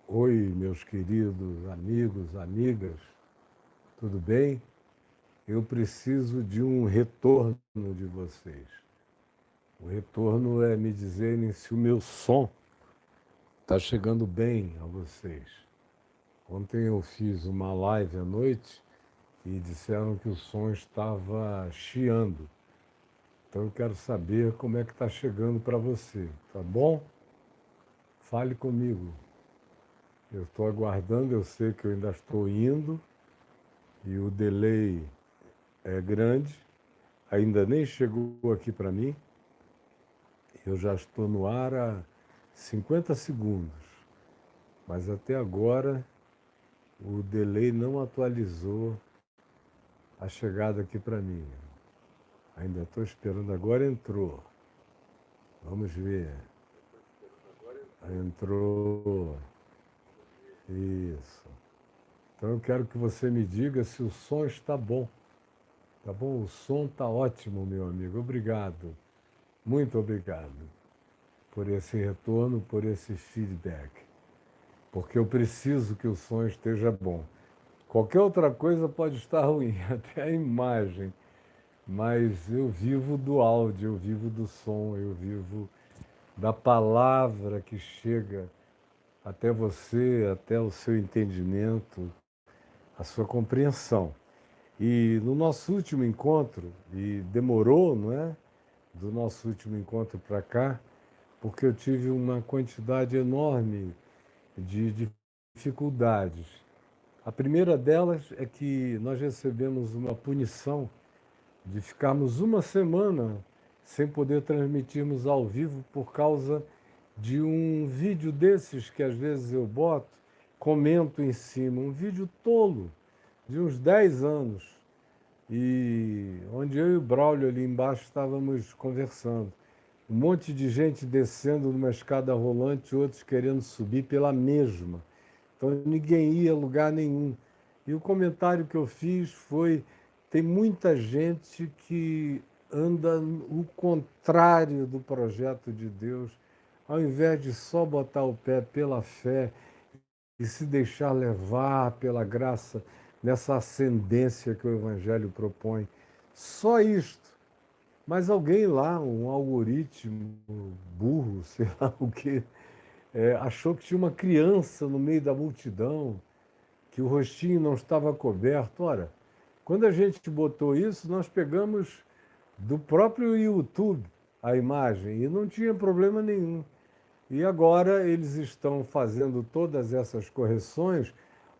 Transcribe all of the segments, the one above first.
Oi, meus queridos amigos, amigas, tudo bem? Eu preciso de um retorno de vocês. O retorno é me dizerem se o meu som está chegando bem a vocês. Ontem eu fiz uma live à noite e disseram que o som estava chiando. Então eu quero saber como é que está chegando para você, tá bom? Fale comigo. Eu estou aguardando, eu sei que eu ainda estou indo e o delay é grande. Ainda nem chegou aqui para mim. Eu já estou no ar há 50 segundos, mas até agora o delay não atualizou a chegada aqui para mim. Ainda estou esperando, agora entrou. Vamos ver. Entrou. Isso. Então eu quero que você me diga se o som está bom. Tá bom? O som está ótimo, meu amigo. Obrigado. Muito obrigado por esse retorno, por esse feedback. Porque eu preciso que o som esteja bom. Qualquer outra coisa pode estar ruim, até a imagem, mas eu vivo do áudio, eu vivo do som, eu vivo da palavra que chega até você, até o seu entendimento, a sua compreensão. E no nosso último encontro, e demorou, não é? Do nosso último encontro para cá, porque eu tive uma quantidade enorme de dificuldades. A primeira delas é que nós recebemos uma punição de ficarmos uma semana sem poder transmitirmos ao vivo por causa de um vídeo desses que às vezes eu boto, comento em cima, um vídeo tolo, de uns 10 anos, e onde eu e o Braulio ali embaixo estávamos conversando. Um monte de gente descendo numa escada rolante, outros querendo subir pela mesma. Então ninguém ia a lugar nenhum. E o comentário que eu fiz foi: tem muita gente que anda o contrário do projeto de Deus, ao invés de só botar o pé pela fé e se deixar levar pela graça nessa ascendência que o Evangelho propõe. Só isto. Mas alguém lá, um algoritmo burro, sei lá o quê, achou que tinha uma criança no meio da multidão, que o rostinho não estava coberto. Ora, quando a gente botou isso, nós pegamos do próprio YouTube a imagem e não tinha problema nenhum. E agora eles estão fazendo todas essas correções,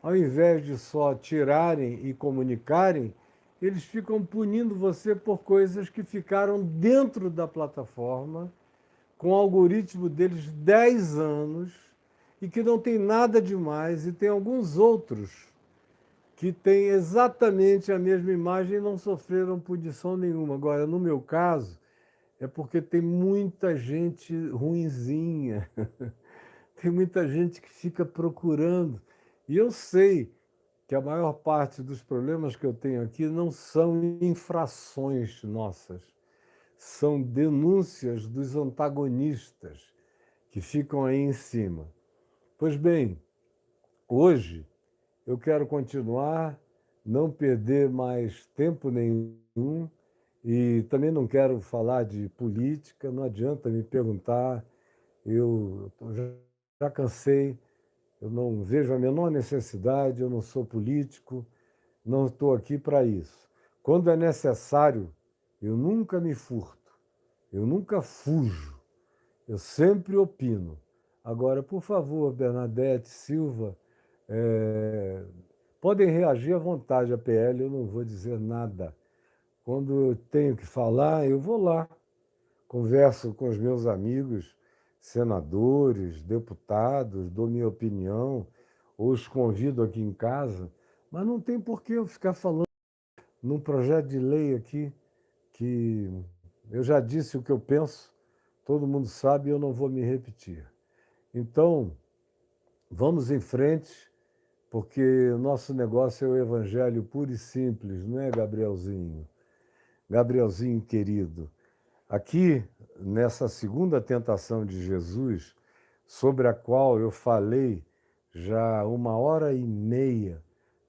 ao invés de só tirarem e comunicarem, eles ficam punindo você por coisas que ficaram dentro da plataforma, com o algoritmo deles 10 anos, e que não tem nada demais, e tem alguns outros que têm exatamente a mesma imagem e não sofreram punição nenhuma. Agora, no meu caso, é porque tem muita gente ruinzinha, tem muita gente que fica procurando. E eu sei que a maior parte dos problemas que eu tenho aqui não são infrações nossas, são denúncias dos antagonistas que ficam aí em cima. Pois bem, hoje eu quero continuar, não perder mais tempo nenhum e também não quero falar de política, não adianta me perguntar, eu já cansei, eu não vejo a menor necessidade, eu não sou político, não estou aqui para isso. Quando é necessário, eu nunca me furto, eu nunca fujo, eu sempre opino. Agora, por favor, Bernadette, Silva, podem reagir à vontade à PL, eu não vou dizer nada. Quando eu tenho que falar, eu vou lá, converso com os meus amigos, senadores, deputados, dou minha opinião, ou os convido aqui em casa, mas não tem por que eu ficar falando num projeto de lei aqui que eu já disse o que eu penso, todo mundo sabe e eu não vou me repetir. Então, vamos em frente, porque o nosso negócio é o evangelho puro e simples, não é, Gabrielzinho? Gabrielzinho querido, aqui nessa segunda tentação de Jesus, sobre a qual eu falei já 1h30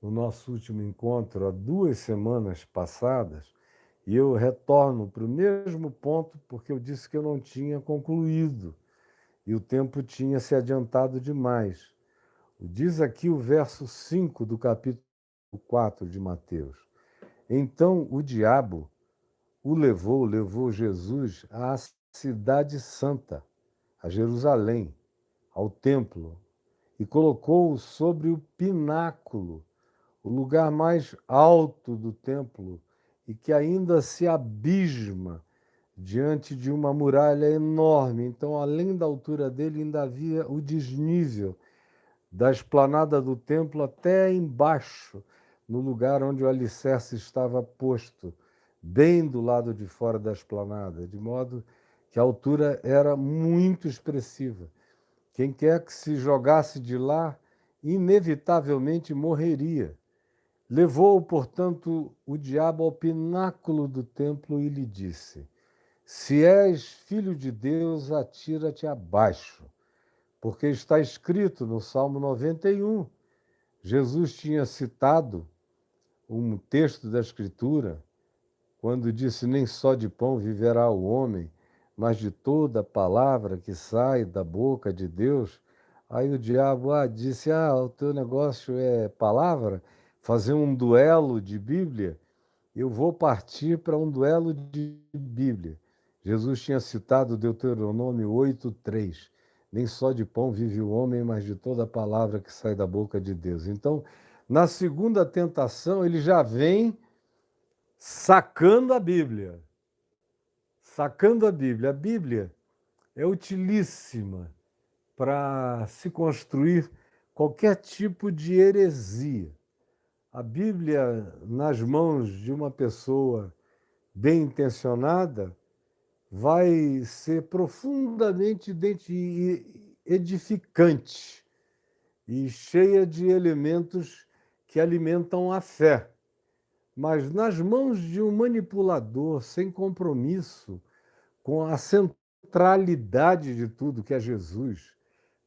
no nosso último encontro, há 2 semanas passadas, e eu retorno para o mesmo ponto porque eu disse que eu não tinha concluído e o tempo tinha se adiantado demais. Diz aqui o verso 5 do capítulo 4 de Mateus. Então o diabo levou Jesus à cidade santa, a Jerusalém, ao templo, e colocou-o sobre o pináculo, o lugar mais alto do templo, e que ainda se abisma diante de uma muralha enorme. Então, além da altura dele, ainda havia o desnível da esplanada do templo até embaixo, no lugar onde o alicerce estava posto, bem do lado de fora da esplanada, de modo que a altura era muito expressiva. Quem quer que se jogasse de lá, inevitavelmente morreria. Levou, portanto, o diabo ao pináculo do templo e lhe disse: Se és filho de Deus, atira-te abaixo, porque está escrito no Salmo 91. Jesus tinha citado um texto da Escritura, quando disse: Nem só de pão viverá o homem, mas de toda palavra que sai da boca de Deus. Aí o diabo disse: o teu negócio é palavra? Fazer um duelo de Bíblia? Eu vou partir para um duelo de Bíblia. Jesus tinha citado Deuteronômio 8:3. Nem só de pão vive o homem, mas de toda palavra que sai da boca de Deus. Então, na segunda tentação, ele já vem sacando a Bíblia. Sacando a Bíblia. A Bíblia é utilíssima para se construir qualquer tipo de heresia. A Bíblia, nas mãos de uma pessoa bem intencionada, vai ser profundamente edificante e cheia de elementos que alimentam a fé. Mas nas mãos de um manipulador sem compromisso com a centralidade de tudo, que é Jesus,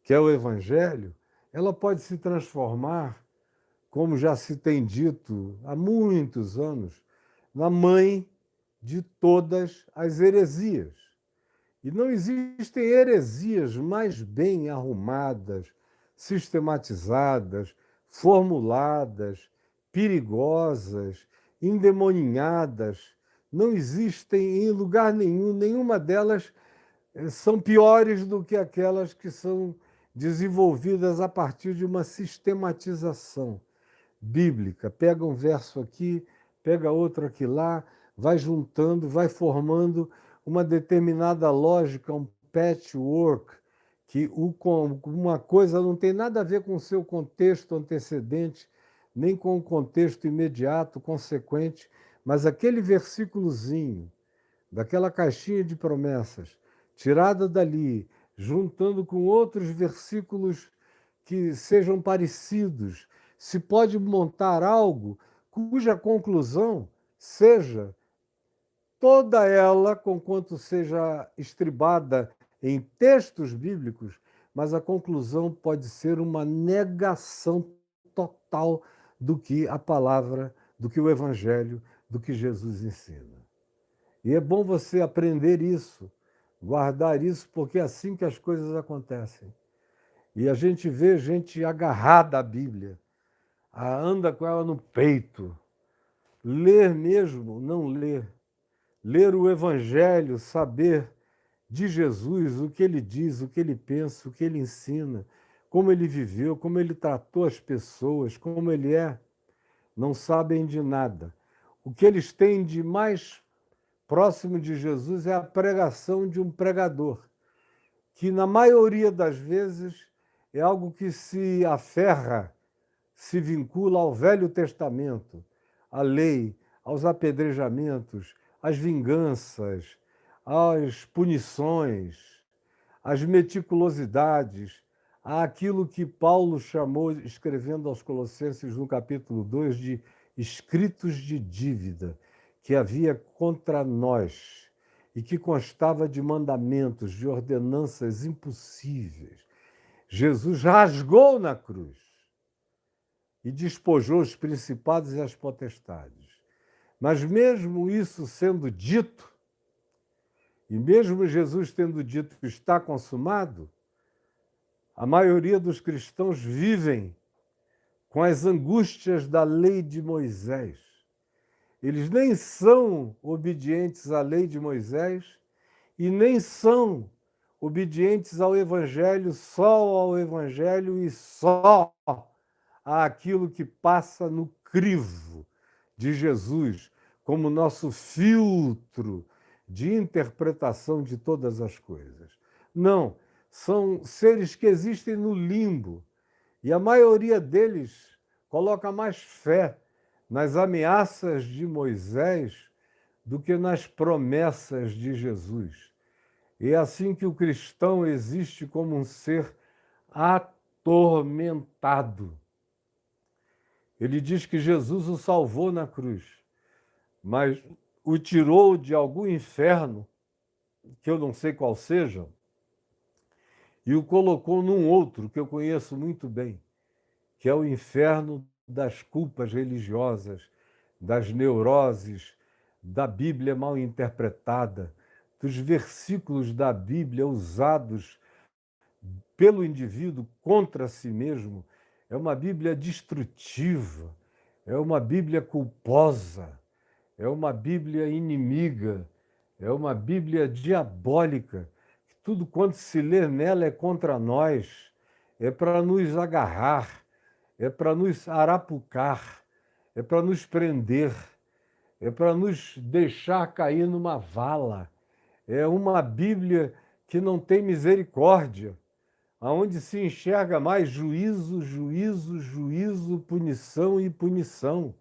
que é o Evangelho, ela pode se transformar, como já se tem dito há muitos anos, na mãe de todas as heresias. E não existem heresias mais bem arrumadas, sistematizadas, formuladas, perigosas, endemoninhadas. Não existem em lugar nenhum, nenhuma delas são piores do que aquelas que são desenvolvidas a partir de uma sistematização bíblica. Pega um verso aqui, pega outro aqui lá, vai juntando, vai formando uma determinada lógica, um patchwork, que uma coisa não tem nada a ver com o seu contexto antecedente, nem com o contexto imediato, consequente, mas aquele versículozinho, daquela caixinha de promessas, tirada dali, juntando com outros versículos que sejam parecidos, se pode montar algo cuja conclusão seja toda ela, conquanto seja estribada em textos bíblicos, mas a conclusão pode ser uma negação total do que a palavra, do que o Evangelho, do que Jesus ensina. E é bom você aprender isso, guardar isso, porque é assim que as coisas acontecem. E a gente vê gente agarrada à Bíblia, anda com ela no peito. Ler mesmo, não ler. Ler o Evangelho, saber de Jesus, o que ele diz, o que ele pensa, o que ele ensina, como ele viveu, como ele tratou as pessoas, como ele é, não sabem de nada. O que eles têm de mais próximo de Jesus é a pregação de um pregador, que na maioria das vezes é algo que se aferra, se vincula ao Velho Testamento, à lei, aos apedrejamentos, às vinganças, às punições, às meticulosidades, àquilo que Paulo chamou, escrevendo aos Colossenses no capítulo 2, de escritos de dívida que havia contra nós e que constava de mandamentos, de ordenanças impossíveis, Jesus rasgou na cruz e despojou os principados e as potestades. Mas mesmo isso sendo dito, e mesmo Jesus tendo dito que está consumado, a maioria dos cristãos vivem com as angústias da lei de Moisés. Eles nem são obedientes à lei de Moisés e nem são obedientes ao Evangelho, só ao Evangelho e só àquilo que passa no crivo de Jesus, como nosso filtro de interpretação de todas as coisas. Não, são seres que existem no limbo, e a maioria deles coloca mais fé nas ameaças de Moisés do que nas promessas de Jesus. E é assim que o cristão existe como um ser atormentado. Ele diz que Jesus o salvou na cruz, mas o tirou de algum inferno, que eu não sei qual seja, e o colocou num outro que eu conheço muito bem, que é o inferno das culpas religiosas, das neuroses, da Bíblia mal interpretada, dos versículos da Bíblia usados pelo indivíduo contra si mesmo. É uma Bíblia destrutiva, é uma Bíblia culposa, é uma Bíblia inimiga, é uma Bíblia diabólica. Tudo quanto se lê nela é contra nós, é para nos agarrar, é para nos arapucar, é para nos prender, é para nos deixar cair numa vala. É uma Bíblia que não tem misericórdia, aonde se enxerga mais juízo, juízo, juízo, punição e punição.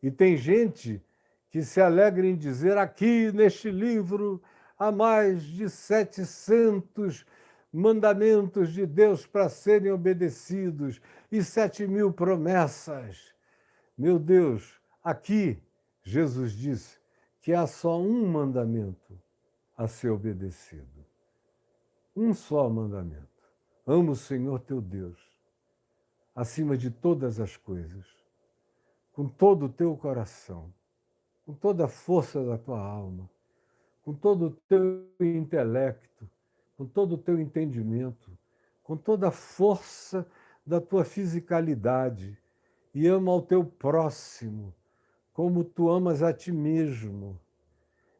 E tem gente que se alegra em dizer aqui neste livro há mais de 700 mandamentos de Deus para serem obedecidos e 7.000 promessas. Meu Deus, aqui Jesus disse que há só um mandamento a ser obedecido. Um só mandamento. Ama o Senhor teu Deus acima de todas as coisas, com todo o teu coração, com toda a força da tua alma, com todo o teu intelecto, com todo o teu entendimento, com toda a força da tua fisicalidade, e ama ao teu próximo como tu amas a ti mesmo.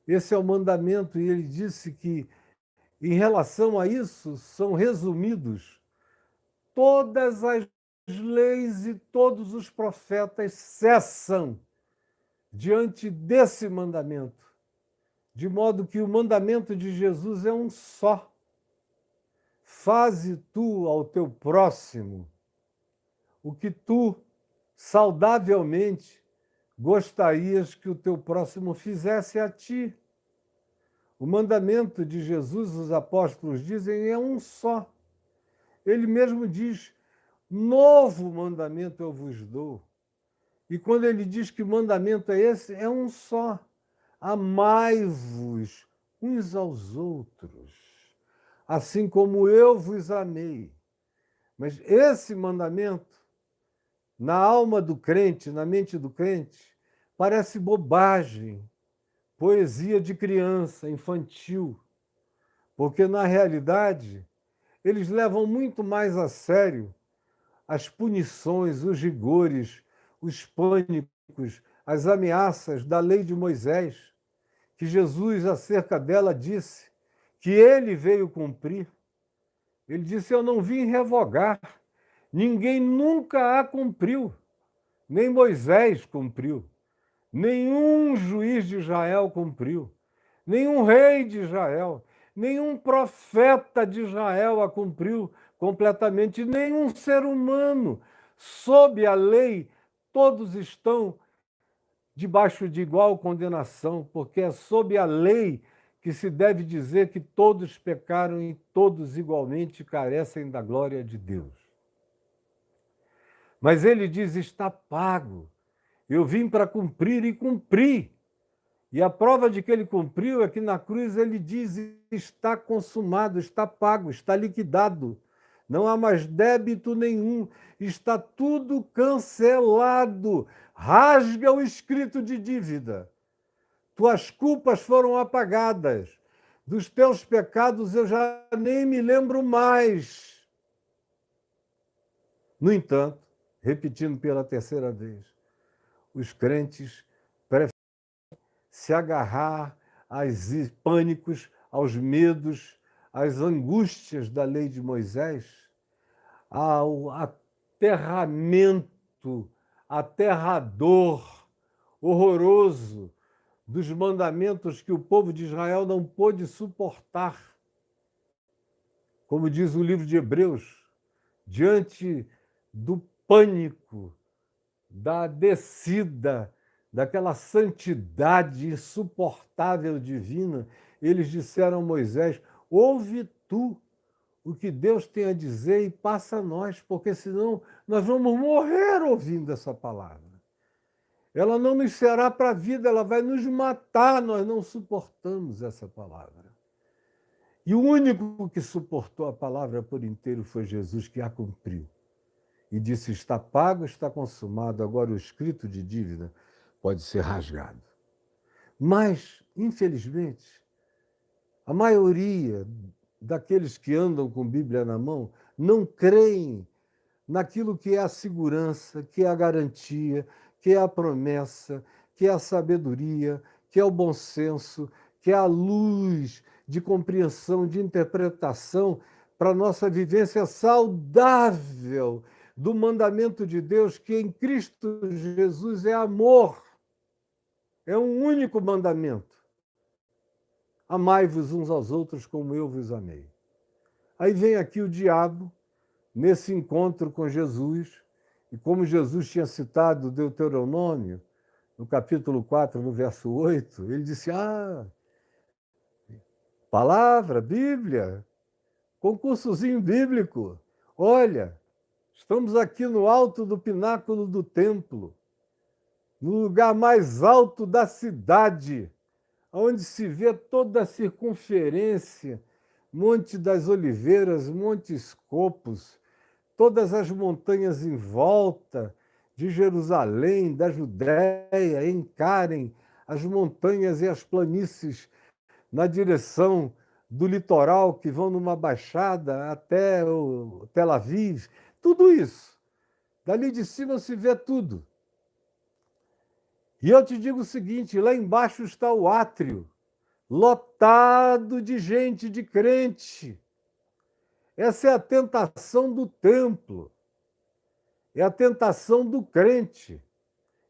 Esse é o mandamento, e ele disse que, em relação a isso, são resumidos todas as leis e todos os profetas cessam diante desse mandamento, de modo que o mandamento de Jesus é um só. Faze tu ao teu próximo o que tu saudavelmente gostarias que o teu próximo fizesse a ti. O mandamento de Jesus, os apóstolos dizem, é um só. Ele mesmo diz, novo mandamento eu vos dou. E quando ele diz que o mandamento é esse, é um só. Amai-vos uns aos outros, assim como eu vos amei. Mas esse mandamento, na alma do crente, na mente do crente, parece bobagem, poesia de criança, infantil, porque, na realidade, eles levam muito mais a sério as punições, os rigores, os pânicos, as ameaças da lei de Moisés, que Jesus, acerca dela, disse que ele veio cumprir. Ele disse, eu não vim revogar, ninguém nunca a cumpriu, nem Moisés cumpriu, nenhum juiz de Israel cumpriu, nenhum rei de Israel, nenhum profeta de Israel a cumpriu completamente, nenhum ser humano. Sob a lei, todos estão debaixo de igual condenação, porque é sob a lei que se deve dizer que todos pecaram e todos igualmente carecem da glória de Deus. Mas ele diz, está pago. Eu vim para cumprir e cumpri. E a prova de que ele cumpriu é que na cruz ele diz, está consumado, está pago, está liquidado. Não há mais débito nenhum. Está tudo cancelado. Rasga o escrito de dívida. Tuas culpas foram apagadas. Dos teus pecados eu já nem me lembro mais. No entanto, repetindo pela terceira vez, os crentes preferem se agarrar aos pânicos, aos medos, às angústias da lei de Moisés, ao aterramento aterrador, horroroso dos mandamentos que o povo de Israel não pôde suportar. Como diz o livro de Hebreus, diante do pânico, da descida, daquela santidade insuportável divina, eles disseram a Moisés: ouve tu o que Deus tem a dizer e passa a nós, porque senão nós vamos morrer ouvindo essa palavra. Ela não nos será para a vida, ela vai nos matar, nós não suportamos essa palavra. E o único que suportou a palavra por inteiro foi Jesus, que a cumpriu. E disse: está pago, está consumado, agora o escrito de dívida pode ser rasgado. Mas, infelizmente, a maioria daqueles que andam com Bíblia na mão não creem naquilo que é a segurança, que é a garantia, que é a promessa, que é a sabedoria, que é o bom senso, que é a luz de compreensão, de interpretação para a nossa vivência saudável do mandamento de Deus, que em Cristo Jesus é amor. É um único mandamento. Amai-vos uns aos outros como eu vos amei. Aí vem aqui o diabo, nesse encontro com Jesus, e como Jesus tinha citado Deuteronômio, no capítulo 4, no verso 8, ele disse: palavra, Bíblia, concursozinho bíblico. Olha, estamos aqui no alto do pináculo do templo, no lugar mais alto da cidade, onde se vê toda a circunferência, Monte das Oliveiras, Monte Escopos, todas as montanhas em volta de Jerusalém, da Judéia, encarem as montanhas e as planícies na direção do litoral, que vão numa baixada até o Tel Aviv, tudo isso. Dali de cima se vê tudo. E eu te digo o seguinte: lá embaixo está o átrio, lotado de gente, de crente. Essa é a tentação do templo, é a tentação do crente,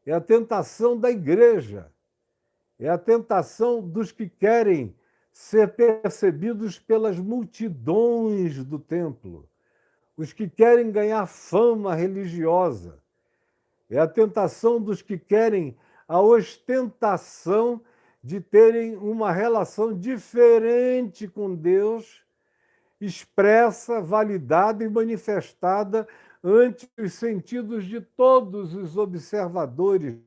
é a tentação da igreja, é a tentação dos que querem ser percebidos pelas multidões do templo, os que querem ganhar fama religiosa, é a tentação dos que querem a ostentação de terem uma relação diferente com Deus, expressa, validada e manifestada ante os sentidos de todos os observadores,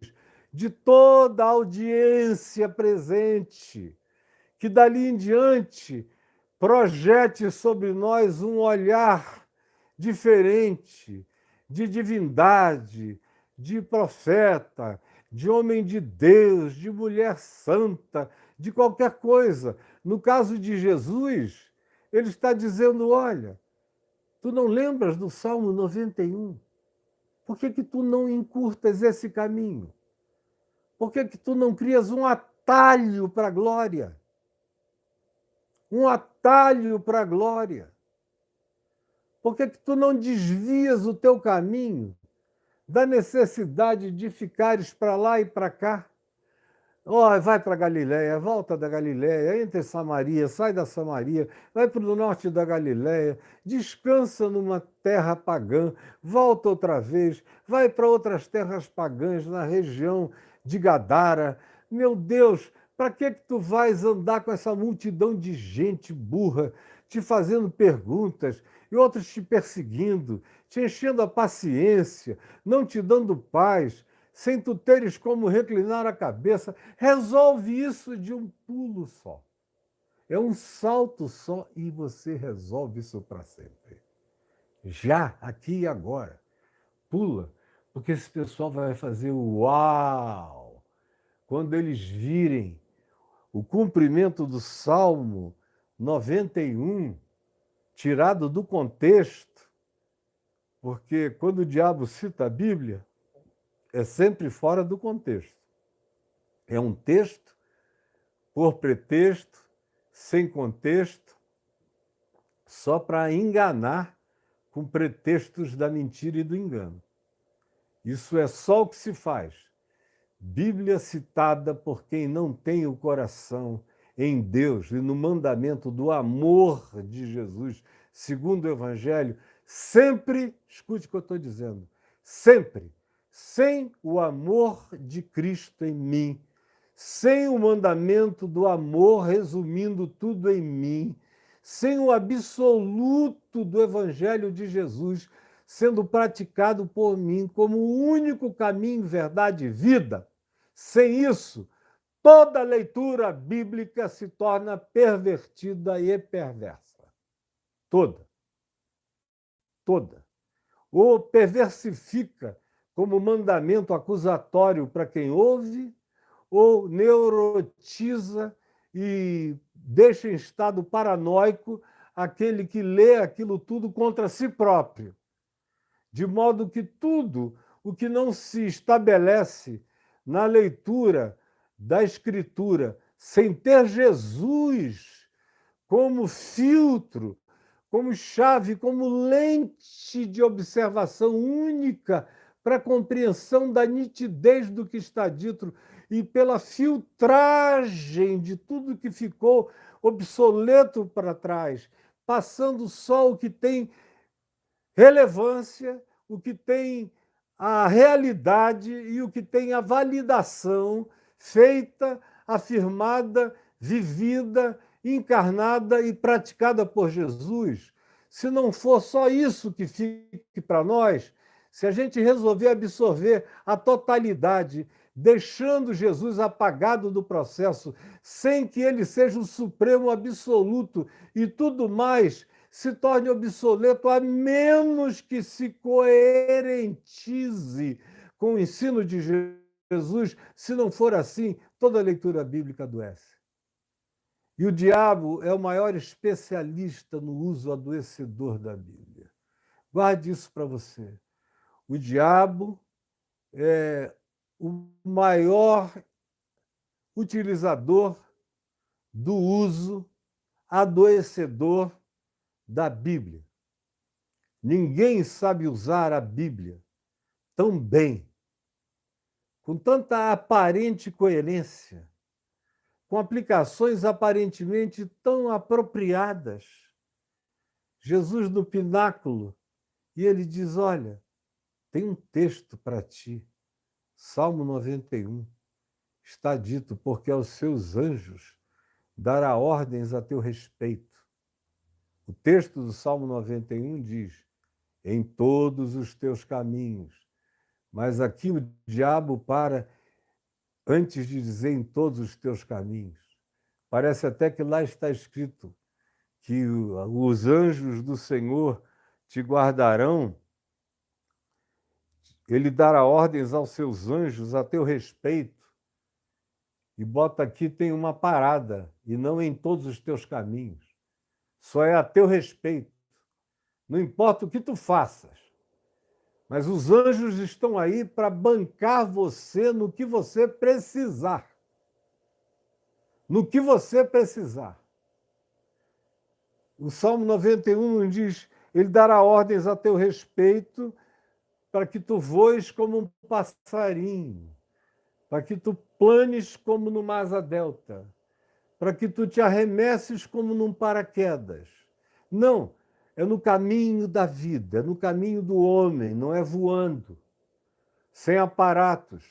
de toda a audiência presente, que dali em diante projete sobre nós um olhar diferente, de divindade, de profeta, de homem de Deus, de mulher santa, de qualquer coisa. No caso de Jesus, ele está dizendo: olha, tu não lembras do Salmo 91? Por que tu não encurtas esse caminho? Por que tu não crias um atalho para a glória? Um atalho para a glória. Por que tu não desvias o teu caminho da necessidade de ficares para lá e para cá? Oh, vai para Galiléia, volta da Galiléia, entra em Samaria, sai da Samaria, vai para o norte da Galiléia, descansa numa terra pagã, volta outra vez, vai para outras terras pagãs na região de Gadara. Meu Deus, para que tu vais andar com essa multidão de gente burra, te fazendo perguntas e outros te perseguindo, te enchendo a paciência, não te dando paz, sem tu teres como reclinar a cabeça? Resolve isso de um pulo só. É um salto só e você resolve isso para sempre. Já, aqui e agora. Pula, porque esse pessoal vai fazer o uau quando eles virem o cumprimento do Salmo 91, tirado do contexto, porque quando o diabo cita a Bíblia, é sempre fora do contexto. É um texto por pretexto, sem contexto, só para enganar com pretextos da mentira e do engano. Isso é só o que se faz. Bíblia citada por quem não tem o coração em Deus e no mandamento do amor de Jesus, segundo o Evangelho, sempre, escute o que eu estou dizendo, sempre, sem o amor de Cristo em mim, sem o mandamento do amor resumindo tudo em mim, sem o absoluto do Evangelho de Jesus sendo praticado por mim como o único caminho, verdade e vida. Sem isso, toda leitura bíblica se torna pervertida e perversa. Toda. Toda. Ou perversifica como mandamento acusatório para quem ouve, ou neurotiza e deixa em estado paranoico aquele que lê aquilo tudo contra si próprio. De modo que tudo o que não se estabelece na leitura da Escritura, sem ter Jesus como filtro, como chave, como lente de observação única para a compreensão da nitidez do que está dito e pela filtragem de tudo que ficou obsoleto para trás, passando só o que tem relevância, o que tem a realidade e o que tem a validação feita, afirmada, vivida, encarnada e praticada por Jesus. Se não for só isso que fique para nós, se a gente resolver absorver a totalidade, deixando Jesus apagado do processo, sem que ele seja o supremo absoluto e tudo mais se torne obsoleto, a menos que se coerentize com o ensino de Jesus. Se não for assim, toda leitura bíblica adoece. E o diabo é o maior especialista no uso adoecedor da Bíblia. Guarde isso para você. O diabo é o maior utilizador do uso adoecedor da Bíblia. Ninguém sabe usar a Bíblia tão bem, com tanta aparente coerência, com aplicações aparentemente tão apropriadas. Jesus no pináculo, e ele diz: olha, tem um texto para ti, Salmo 91, está dito, porque aos seus anjos dará ordens a teu respeito. O texto do Salmo 91 diz: em todos os teus caminhos. Mas aqui o diabo para antes de dizer em todos os teus caminhos. Parece até que lá está escrito que os anjos do Senhor te guardarão, ele dará ordens aos seus anjos a teu respeito. E bota aqui, tem uma parada, e não em todos os teus caminhos. Só é a teu respeito. Não importa o que tu faças, mas os anjos estão aí para bancar você no que você precisar. No que você precisar. O Salmo 91 diz: ele dará ordens a teu respeito para que tu voes como um passarinho, para que tu planes como numa asa delta, para que tu te arremesses como num paraquedas. Não, é no caminho da vida, é no caminho do homem, não é voando, sem aparatos.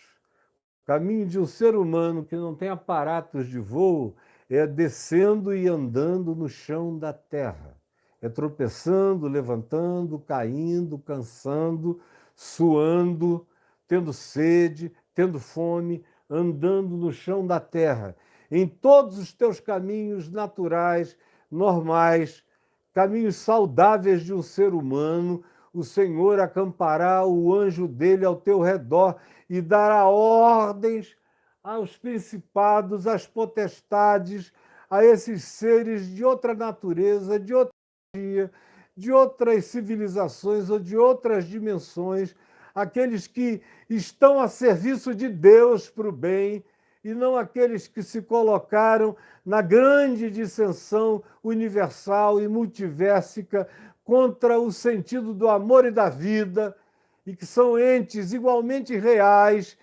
O caminho de um ser humano que não tem aparatos de voo é descendo e andando no chão da terra. É tropeçando, levantando, caindo, cansando, suando, tendo sede, tendo fome, andando no chão da terra. Em todos os teus caminhos naturais, normais, caminhos saudáveis de um ser humano, o Senhor acampará o anjo dele ao teu redor e dará ordens aos principados, às potestades, a esses seres de outra natureza, de outra dia, de outras civilizações ou de outras dimensões, aqueles que estão a serviço de Deus para o bem, e não aqueles que se colocaram na grande dissensão universal e multiversica contra o sentido do amor e da vida, e que são entes igualmente reais,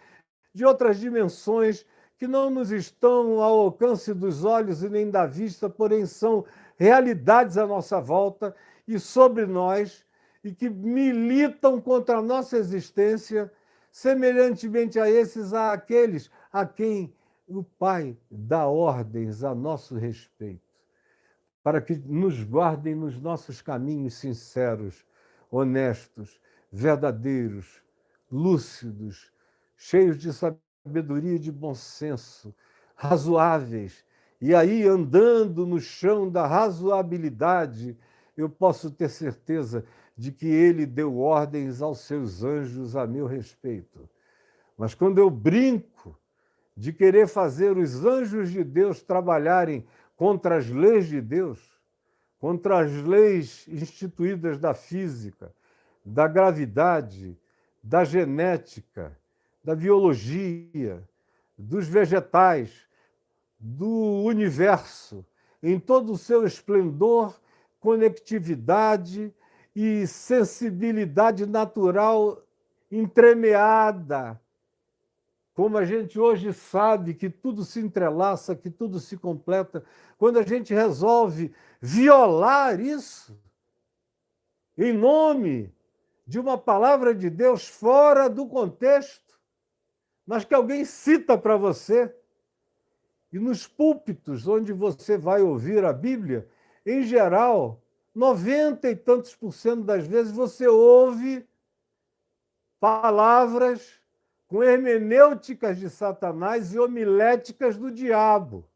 de outras dimensões, que não nos estão ao alcance dos olhos e nem da vista, porém são realidades à nossa volta e sobre nós, e que militam contra a nossa existência, semelhantemente a esses, àqueles a quem o Pai dá ordens a nosso respeito, para que nos guardem nos nossos caminhos sinceros, honestos, verdadeiros, lúcidos, cheios de sabedoria e de bom senso, razoáveis. E aí, andando no chão da razoabilidade, eu posso ter certeza de que ele deu ordens aos seus anjos a meu respeito. Mas quando eu brinco de querer fazer os anjos de Deus trabalharem contra as leis de Deus, contra as leis instituídas da física, da gravidade, da genética, da biologia, dos vegetais, do universo, em todo o seu esplendor, conectividade e sensibilidade natural entremeada, como a gente hoje sabe que tudo se entrelaça, que tudo se completa, quando a gente resolve violar isso em nome de uma palavra de Deus fora do contexto, mas que alguém cita para você, e nos púlpitos onde você vai ouvir a Bíblia, em geral, 90 e tantos % das vezes você ouve palavras com hermenêuticas de Satanás e homiléticas do diabo.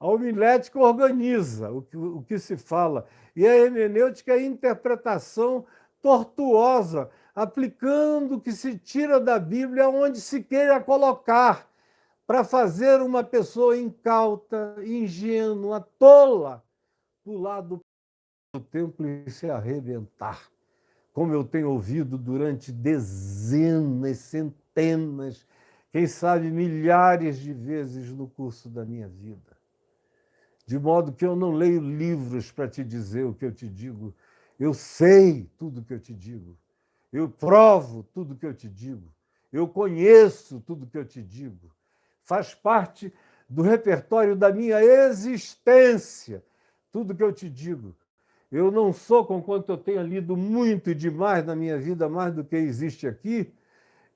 A homilética organiza o que se fala, e a hermenêutica é a interpretação tortuosa, aplicando o que se tira da Bíblia onde se queira colocar, para fazer uma pessoa incauta, ingênua, tola, pular do templo e se arrebentar, como eu tenho ouvido durante dezenas, centenas, quem sabe milhares de vezes no curso da minha vida. De modo que eu não leio livros para te dizer o que eu te digo, eu sei tudo o que eu te digo, eu provo tudo o que eu te digo, eu conheço tudo o que eu te digo, faz parte do repertório da minha existência, tudo que eu te digo. Eu não sou, conquanto eu tenha lido muito e demais na minha vida, mais do que existe aqui,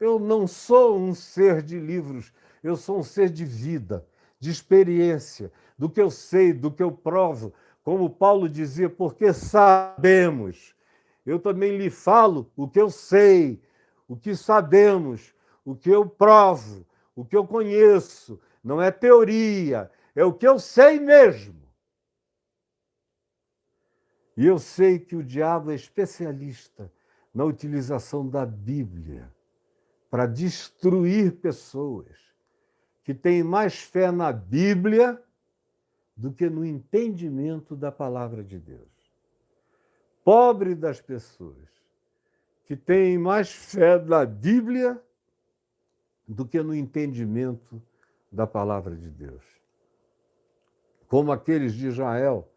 eu não sou um ser de livros, eu sou um ser de vida, de experiência, do que eu sei, do que eu provo. Como Paulo dizia, porque sabemos. Eu também lhe falo o que eu sei, o que sabemos, o que eu provo, o que eu conheço. Não é teoria, é o que eu sei mesmo. E eu sei que o diabo é especialista na utilização da Bíblia para destruir pessoas que têm mais fé na Bíblia do que no entendimento da palavra de Deus. Pobre das pessoas que têm mais fé na Bíblia do que no entendimento da palavra de Deus. Como aqueles de Israel,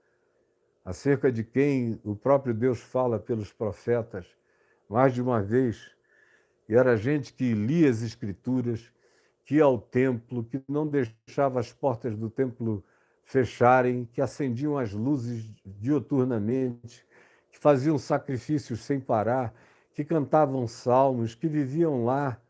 acerca de quem o próprio Deus fala pelos profetas mais de uma vez, e era gente que lia as Escrituras, que ia ao templo, que não deixava as portas do templo fecharem, que acendiam as luzes dioturnamente, que faziam sacrifícios sem parar, que cantavam salmos, que viviam lá,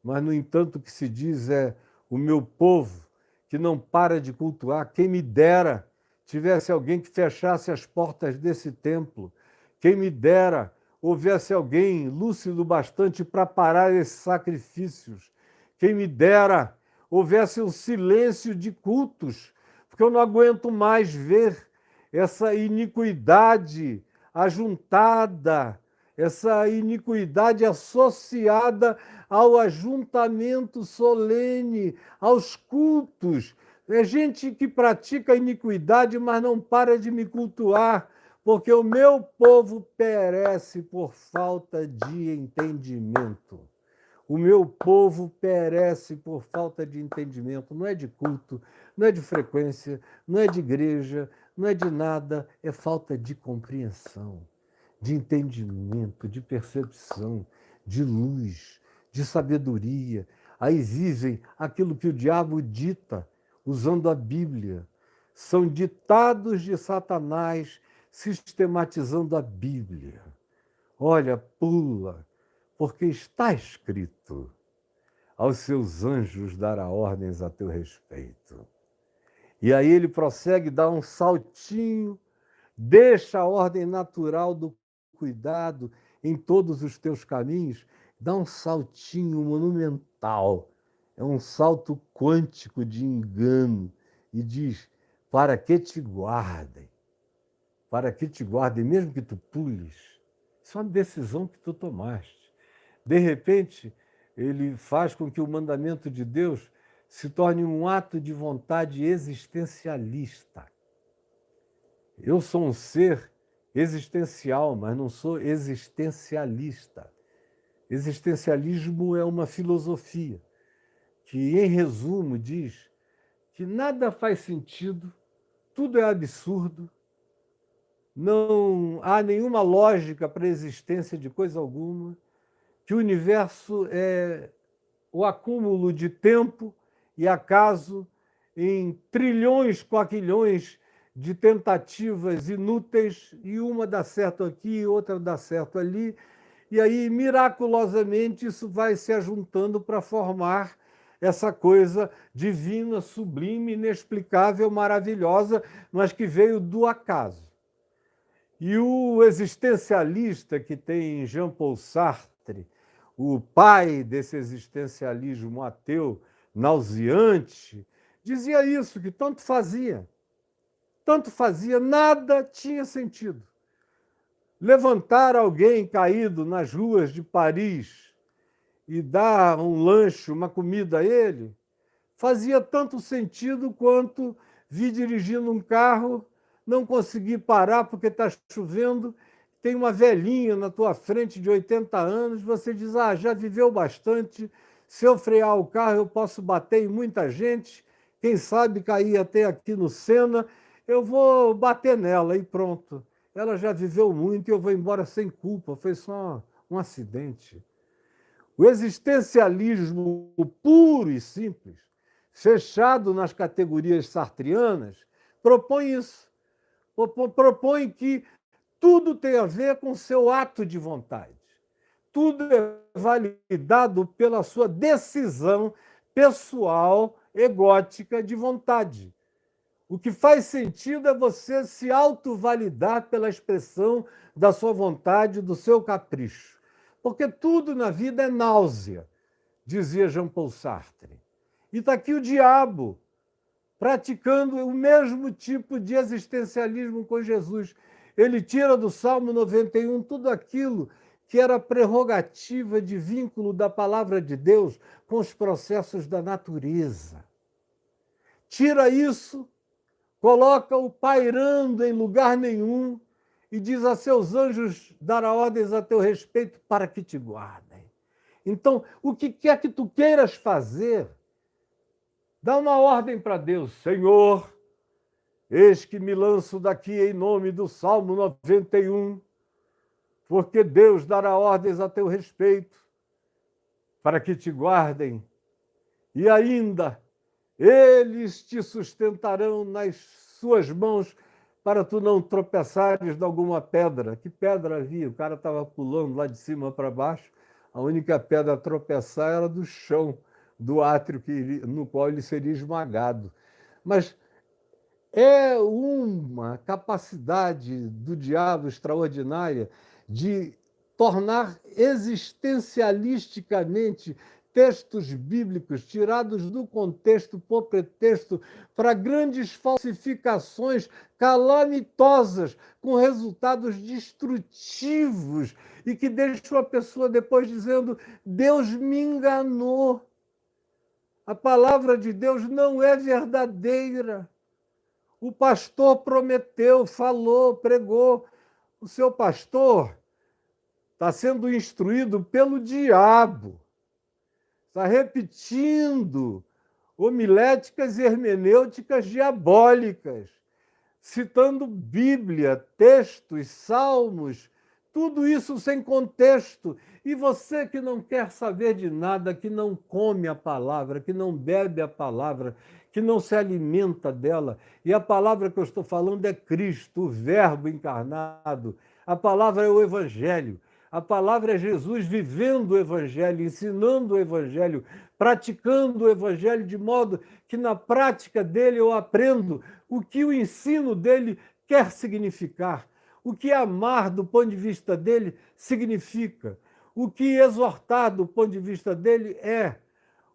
mas, no entanto, o que se diz é o meu povo que não para de cultuar, quem me dera tivesse alguém que fechasse as portas desse templo, quem me dera houvesse alguém lúcido bastante para parar esses sacrifícios, quem me dera houvesse um silêncio de cultos, porque eu não aguento mais ver essa iniquidade ajuntada, essa iniquidade associada ao ajuntamento solene, aos cultos. É gente que pratica iniquidade, mas não para de me cultuar, porque o meu povo perece por falta de entendimento. O meu povo perece por falta de entendimento. Não é de culto, não é de frequência, não é de igreja, não é de nada, é falta de compreensão, de entendimento, de percepção, de luz, de sabedoria. Aí vivem aquilo que o diabo dita, usando a Bíblia. São ditados de Satanás, sistematizando a Bíblia. Olha, pula, porque está escrito: aos seus anjos dará ordens a teu respeito. E aí ele prossegue, dá um saltinho, deixa a ordem natural do cuidado em todos os teus caminhos, dá um saltinho monumental, é um salto quântico de engano, e diz: para que te guardem, mesmo que tu pules. Isso é uma decisão que tu tomaste. De repente, ele faz com que o mandamento de Deus se torne um ato de vontade existencialista. Eu sou um ser existencial, mas não sou existencialista. Existencialismo é uma filosofia que, em resumo, diz que nada faz sentido, tudo é absurdo, não há nenhuma lógica para a existência de coisa alguma, que o universo é o acúmulo de tempo e acaso em trilhões, quaquilhões de tentativas inúteis, e uma dá certo aqui, outra dá certo ali, e aí, miraculosamente, isso vai se ajuntando para formar essa coisa divina, sublime, inexplicável, maravilhosa, mas que veio do acaso. E o existencialista que tem Jean-Paul Sartre, o pai desse existencialismo ateu nauseante, dizia isso, que tanto fazia, nada tinha sentido. Levantar alguém caído nas ruas de Paris e dar um lanche, uma comida a ele, fazia tanto sentido quanto vir dirigindo um carro, não conseguir parar porque está chovendo, tem uma velhinha na tua frente de 80 anos, você diz: ah, já viveu bastante, se eu frear o carro eu posso bater em muita gente, quem sabe cair até aqui no Sena, eu vou bater nela e pronto. Ela já viveu muito e eu vou embora sem culpa, foi só um acidente. O existencialismo puro e simples, fechado nas categorias sartrianas, propõe isso. Propõe que tudo tem a ver com o seu ato de vontade. Tudo é validado pela sua decisão pessoal, egótica de vontade. O que faz sentido é você se autovalidar pela expressão da sua vontade, do seu capricho. Porque tudo na vida é náusea, dizia Jean-Paul Sartre. E está aqui o diabo praticando o mesmo tipo de existencialismo com Jesus. Ele tira do Salmo 91 tudo aquilo que era prerrogativa de vínculo da palavra de Deus com os processos da natureza. Tira isso, coloca-o pairando em lugar nenhum e diz: a seus anjos dará ordens a teu respeito para que te guardem. Então, o que quer que tu queiras fazer, dá uma ordem para Deus: Senhor, eis que me lanço daqui em nome do Salmo 91, porque Deus dará ordens a teu respeito para que te guardem, e ainda eles te sustentarão nas suas mãos para tu não tropeçares de alguma pedra. Que pedra havia? O cara estava pulando lá de cima para baixo, a única pedra a tropeçar era do chão, do átrio no qual ele seria esmagado. Mas é uma capacidade do diabo extraordinária de tornar existencialisticamente textos bíblicos tirados do contexto por pretexto para grandes falsificações calamitosas, com resultados destrutivos e que deixam a pessoa depois dizendo: Deus me enganou. A palavra de Deus não é verdadeira. O pastor prometeu, falou, pregou. O seu pastor está sendo instruído pelo diabo. Está repetindo homiléticas e hermenêuticas diabólicas, citando Bíblia, textos, salmos, tudo isso sem contexto. E você que não quer saber de nada, que não come a palavra, que não bebe a palavra, que não se alimenta dela, e a palavra que eu estou falando é Cristo, o Verbo encarnado, a palavra é o Evangelho. A palavra é Jesus vivendo o Evangelho, ensinando o Evangelho, praticando o Evangelho, de modo que na prática dele eu aprendo o que o ensino dele quer significar, o que amar do ponto de vista dele significa, o que exortar do ponto de vista dele é,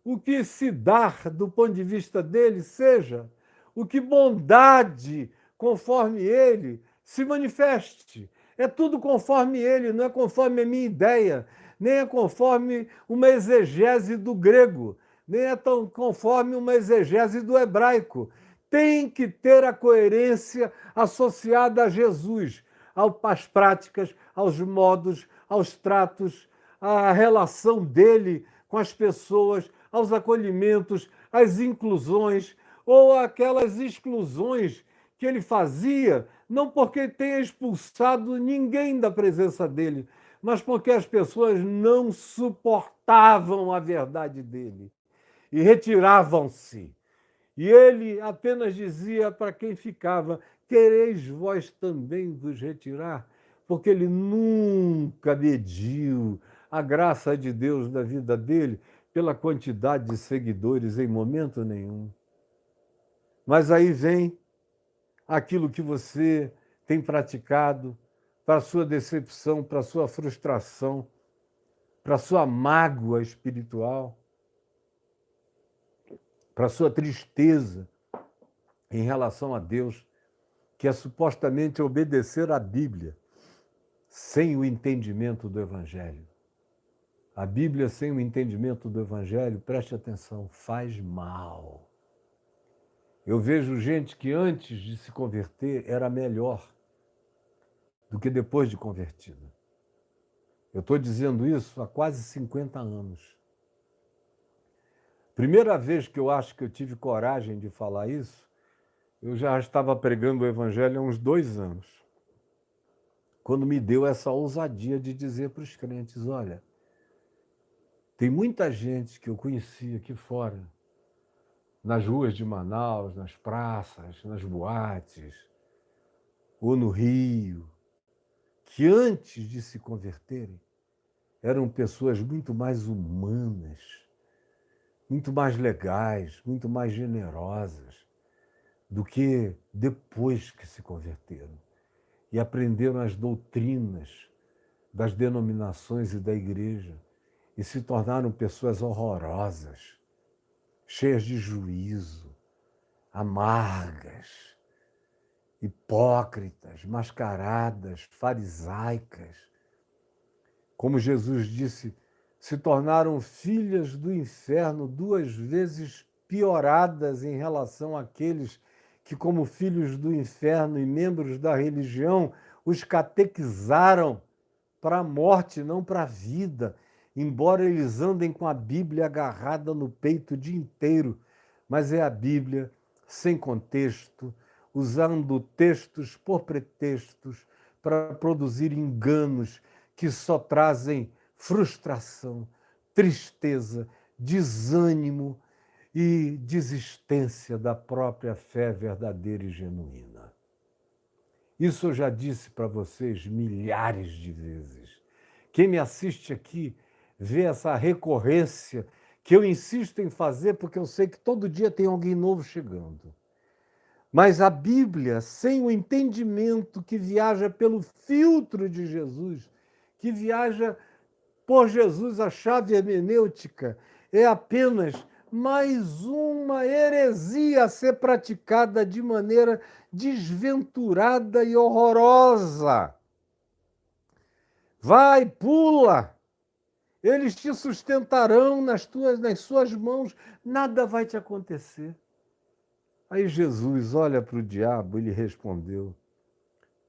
o que se dar do ponto de vista dele seja, o que bondade conforme ele se manifeste. É tudo conforme ele, não é conforme a minha ideia, nem é conforme uma exegese do grego, nem é tão conforme uma exegese do hebraico. Tem que ter a coerência associada a Jesus, às práticas, aos modos, aos tratos, à relação dele com as pessoas, aos acolhimentos, às inclusões, ou aquelas exclusões que ele fazia, não porque tenha expulsado ninguém da presença dele, mas porque as pessoas não suportavam a verdade dele e retiravam-se. E ele apenas dizia para quem ficava: quereis vós também vos retirar? Porque ele nunca mediu a graça de Deus na vida dele pela quantidade de seguidores em momento nenhum. Mas aí vem aquilo que você tem praticado para a sua decepção, para a sua frustração, para a sua mágoa espiritual, para a sua tristeza em relação a Deus, que é supostamente obedecer à Bíblia sem o entendimento do Evangelho. A Bíblia sem o entendimento do Evangelho, preste atenção, faz mal. Eu vejo gente que antes de se converter era melhor do que depois de convertida. Eu estou dizendo isso há quase 50 anos. Primeira vez que eu acho que eu tive coragem de falar isso, eu já estava pregando o Evangelho há uns 2 anos, quando me deu essa ousadia de dizer para os crentes: olha, tem muita gente que eu conheci aqui fora, nas ruas de Manaus, nas praças, nas boates, ou no Rio, que antes de se converterem eram pessoas muito mais humanas, muito mais legais, muito mais generosas do que depois que se converteram e aprenderam as doutrinas das denominações e da igreja e se tornaram pessoas horrorosas, cheias de juízo, amargas, hipócritas, mascaradas, farisaicas. Como Jesus disse, se tornaram filhas do inferno 2 vezes pioradas em relação àqueles que, como filhos do inferno e membros da religião, os catequizaram para a morte, não para a vida, embora eles andem com a Bíblia agarrada no peito o dia inteiro. Mas é a Bíblia sem contexto, usando textos por pretextos para produzir enganos que só trazem frustração, tristeza, desânimo e desistência da própria fé verdadeira e genuína. Isso eu já disse para vocês milhares de vezes. Quem me assiste aqui vê essa recorrência que eu insisto em fazer porque eu sei que todo dia tem alguém novo chegando. Mas a Bíblia, sem o entendimento que viaja pelo filtro de Jesus, que viaja por Jesus, a chave hermenêutica, é apenas mais uma heresia a ser praticada de maneira desventurada e horrorosa. Vai, pula! Eles te sustentarão nas suas mãos, nada vai te acontecer. Aí Jesus olha para o diabo e lhe respondeu: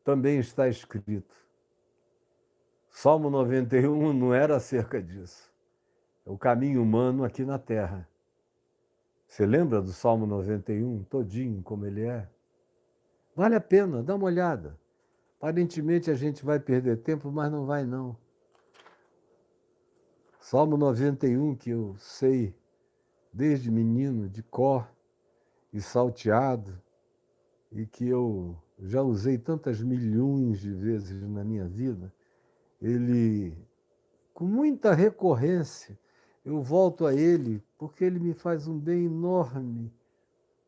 também está escrito. Salmo 91 não era acerca disso. É o caminho humano aqui na terra. Você lembra do Salmo 91, todinho como ele é? Vale a pena, dá uma olhada. Aparentemente a gente vai perder tempo, mas não vai não. Salmo 91, que eu sei desde menino, de cor e salteado, e que eu já usei tantas milhões de vezes na minha vida, ele, com muita recorrência, eu volto a ele, porque ele me faz um bem enorme.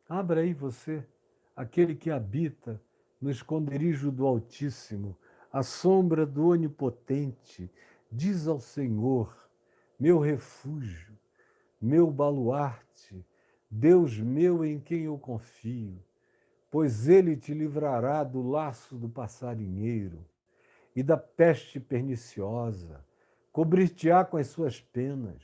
Abra aí você, aquele que habita no esconderijo do Altíssimo, à sombra do Onipotente, diz ao Senhor, meu refúgio, meu baluarte, Deus meu em quem eu confio, pois ele te livrará do laço do passarinheiro e da peste perniciosa, cobrir-te-á com as suas penas,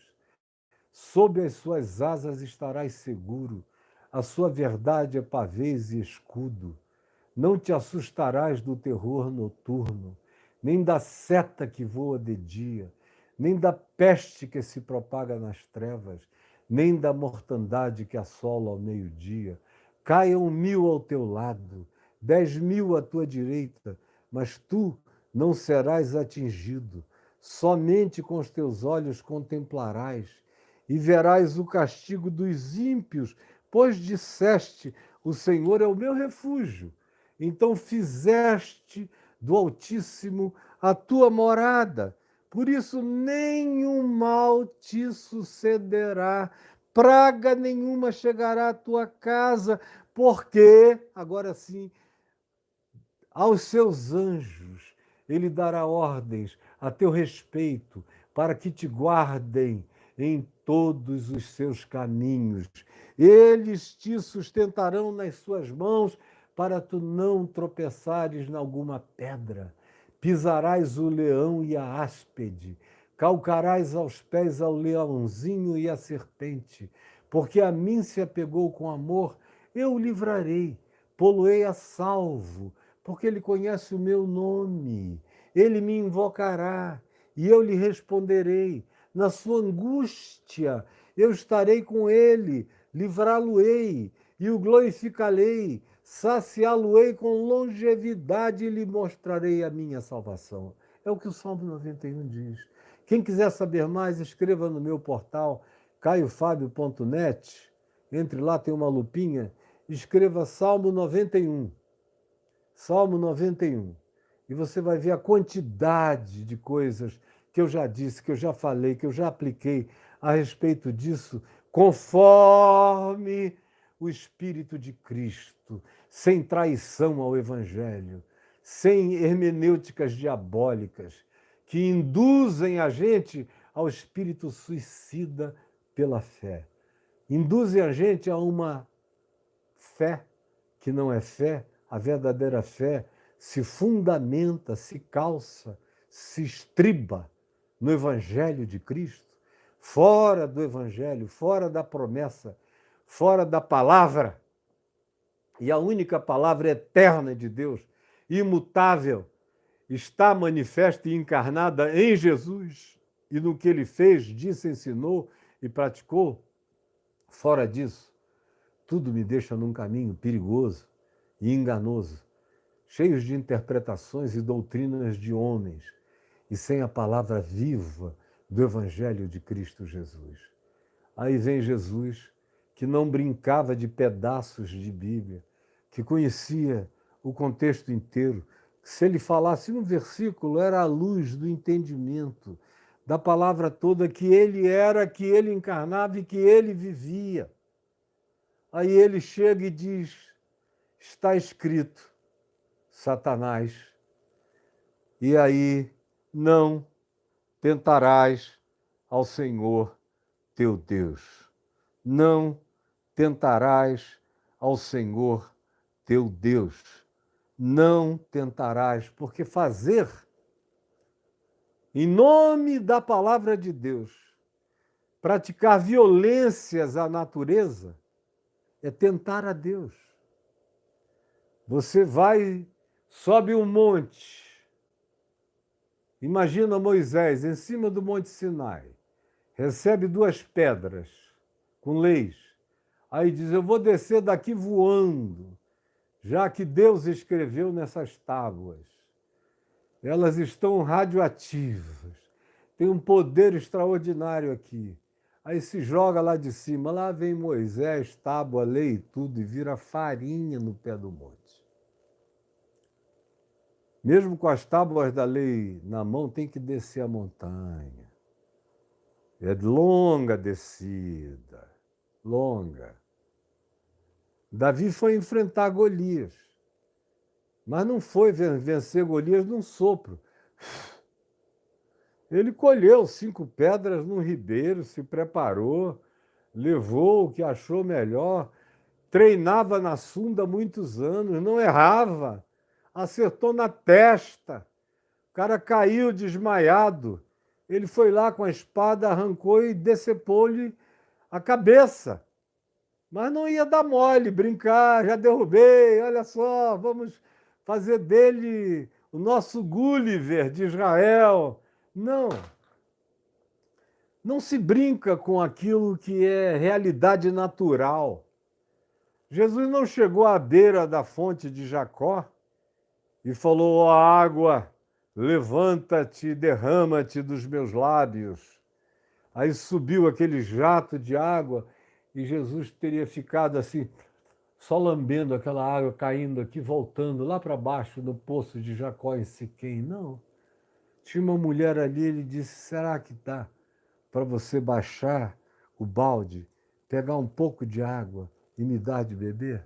sob as suas asas estarás seguro, a sua verdade é pavês e escudo. Não te assustarás do terror noturno, nem da seta que voa de dia, nem da peste que se propaga nas trevas, nem da mortandade que assola ao meio-dia. Caiam 1000 ao teu lado, 10.000 à tua direita, mas tu não serás atingido. Somente com os teus olhos contemplarás e verás o castigo dos ímpios, pois disseste, o Senhor é o meu refúgio. Então fizeste do Altíssimo a tua morada. Por isso nenhum mal te sucederá, praga nenhuma chegará à tua casa, porque, agora sim, aos seus anjos ele dará ordens a teu respeito, para que te guardem em todos os seus caminhos. Eles te sustentarão nas suas mãos, para tu não tropeçares em alguma pedra. Pisarás o leão e a áspide, calcarás aos pés ao leãozinho e a serpente, porque a mim se apegou com amor, eu o livrarei, pô-lo-ei a salvo, porque ele conhece o meu nome. Ele me invocará e eu lhe responderei. Na sua angústia eu estarei com ele, livrá-lo-ei e o glorificarei, saciá-lo-ei com longevidade e lhe mostrarei a minha salvação. É o que o Salmo 91 diz. Quem quiser saber mais, escreva no meu portal caiofabio.net. Entre lá, tem uma lupinha. Escreva Salmo 91. Salmo 91. E você vai ver a quantidade de coisas que eu já disse, que eu já falei, que eu já apliquei a respeito disso, conforme o Espírito de Cristo, sem traição ao Evangelho, sem hermenêuticas diabólicas, que induzem a gente ao espírito suicida pela fé. Induzem a gente a uma fé que não é fé. A verdadeira fé se fundamenta, se calça, se estriba no Evangelho de Cristo. Fora do Evangelho, fora da promessa, fora da palavra, e a única palavra eterna de Deus, imutável, está manifesta e encarnada em Jesus e no que ele fez, disse, ensinou e praticou. Fora disso, tudo me deixa num caminho perigoso e enganoso, cheios de interpretações e doutrinas de homens, e sem a palavra viva do Evangelho de Cristo Jesus. Aí vem Jesus, que não brincava de pedaços de Bíblia, que conhecia o contexto inteiro, que se ele falasse um versículo, era a luz do entendimento da palavra toda que ele era, que ele encarnava e que ele vivia. Aí ele chega e diz, está escrito, Satanás, e aí não tentarás ao Senhor teu Deus. Não tentarás ao Senhor teu Deus. Não tentarás, porque fazer em nome da palavra de Deus, praticar violências à natureza, é tentar a Deus. Você vai, sobe um monte. Imagina Moisés em cima do Monte Sinai. Recebe 2 pedras com leis. Aí diz, eu vou descer daqui voando, já que Deus escreveu nessas tábuas. Elas estão radioativas. Tem um poder extraordinário aqui. Aí se joga lá de cima. Lá vem Moisés, tábua, lei e tudo, e vira farinha no pé do monte. Mesmo com as tábuas da lei na mão, tem que descer a montanha. É longa descida, longa. Davi foi enfrentar Golias, mas não foi vencer Golias num sopro. Ele colheu 5 pedras num ribeiro, se preparou, levou o que achou melhor, treinava na Sunda há muitos anos, não errava, acertou na testa, o cara caiu desmaiado, ele foi lá com a espada, arrancou e decepou-lhe a cabeça. Mas não ia dar mole, brincar, já derrubei, olha só, vamos fazer dele o nosso Gulliver de Israel. Não. Não se brinca com aquilo que é realidade natural. Jesus não chegou à beira da fonte de Jacó e falou, ó água, levanta-te e derrama-te dos meus lábios. Aí subiu aquele jato de água e Jesus teria ficado assim, só lambendo aquela água, caindo aqui, voltando lá para baixo no poço de Jacó em Siquém. Não. Tinha uma mulher ali, ele disse, será que dá para você baixar o balde, pegar um pouco de água e me dar de beber?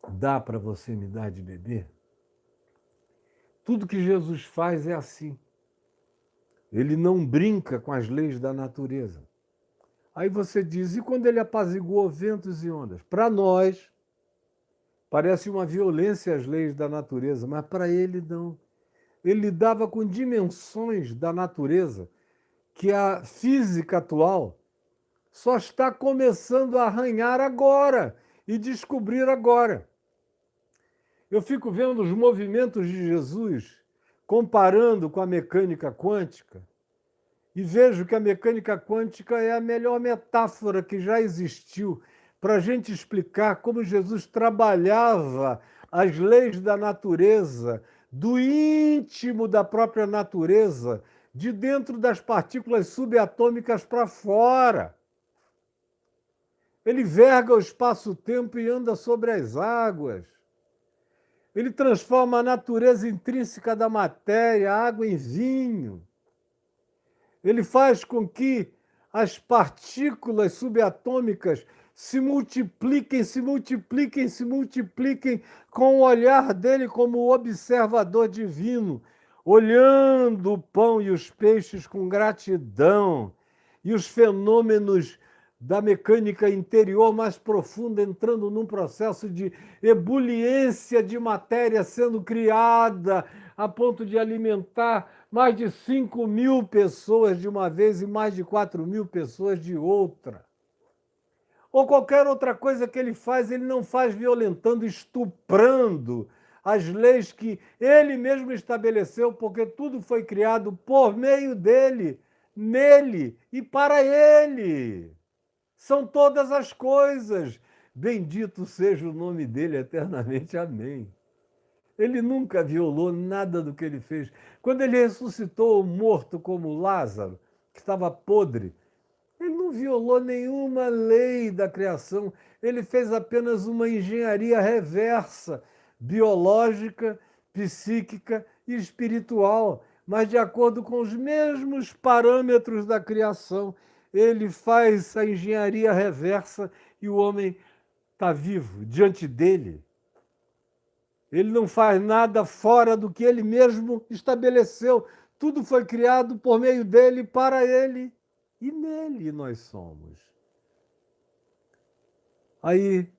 Dá para você me dar de beber? Tudo que Jesus faz é assim. Ele não brinca com as leis da natureza. Aí você diz, e quando ele apaziguou ventos e ondas? Para nós, parece uma violência às leis da natureza, mas para ele não. Ele lidava com dimensões da natureza que a física atual só está começando a arranhar agora e descobrir agora. Eu fico vendo os movimentos de Jesus, comparando com a mecânica quântica, e vejo que a mecânica quântica é a melhor metáfora que já existiu para a gente explicar como Jesus trabalhava as leis da natureza, do íntimo da própria natureza, de dentro das partículas subatômicas para fora. Ele verga o espaço-tempo e anda sobre as águas. Ele transforma a natureza intrínseca da matéria, a água em vinho. Ele faz com que as partículas subatômicas se multipliquem, se multipliquem, se multipliquem com o olhar dele como observador divino, olhando o pão e os peixes com gratidão e os fenômenos da mecânica interior mais profunda entrando num processo de ebuliência de matéria sendo criada a ponto de alimentar mais de 5.000 pessoas de uma vez e mais de 4.000 pessoas de outra. Ou qualquer outra coisa que ele não faz violentando, estuprando as leis que ele mesmo estabeleceu, porque tudo foi criado por meio dele, nele e para ele. São todas as coisas. Bendito seja o nome dele eternamente. Amém. Ele nunca violou nada do que ele fez. Quando ele ressuscitou o morto como Lázaro, que estava podre, ele não violou nenhuma lei da criação. Ele fez apenas uma engenharia reversa, biológica, psíquica e espiritual, mas de acordo com os mesmos parâmetros da criação. Ele faz a engenharia reversa e o homem está vivo diante dele. Ele não faz nada fora do que ele mesmo estabeleceu. Tudo foi criado por meio dele, para ele, e nele nós somos. Aí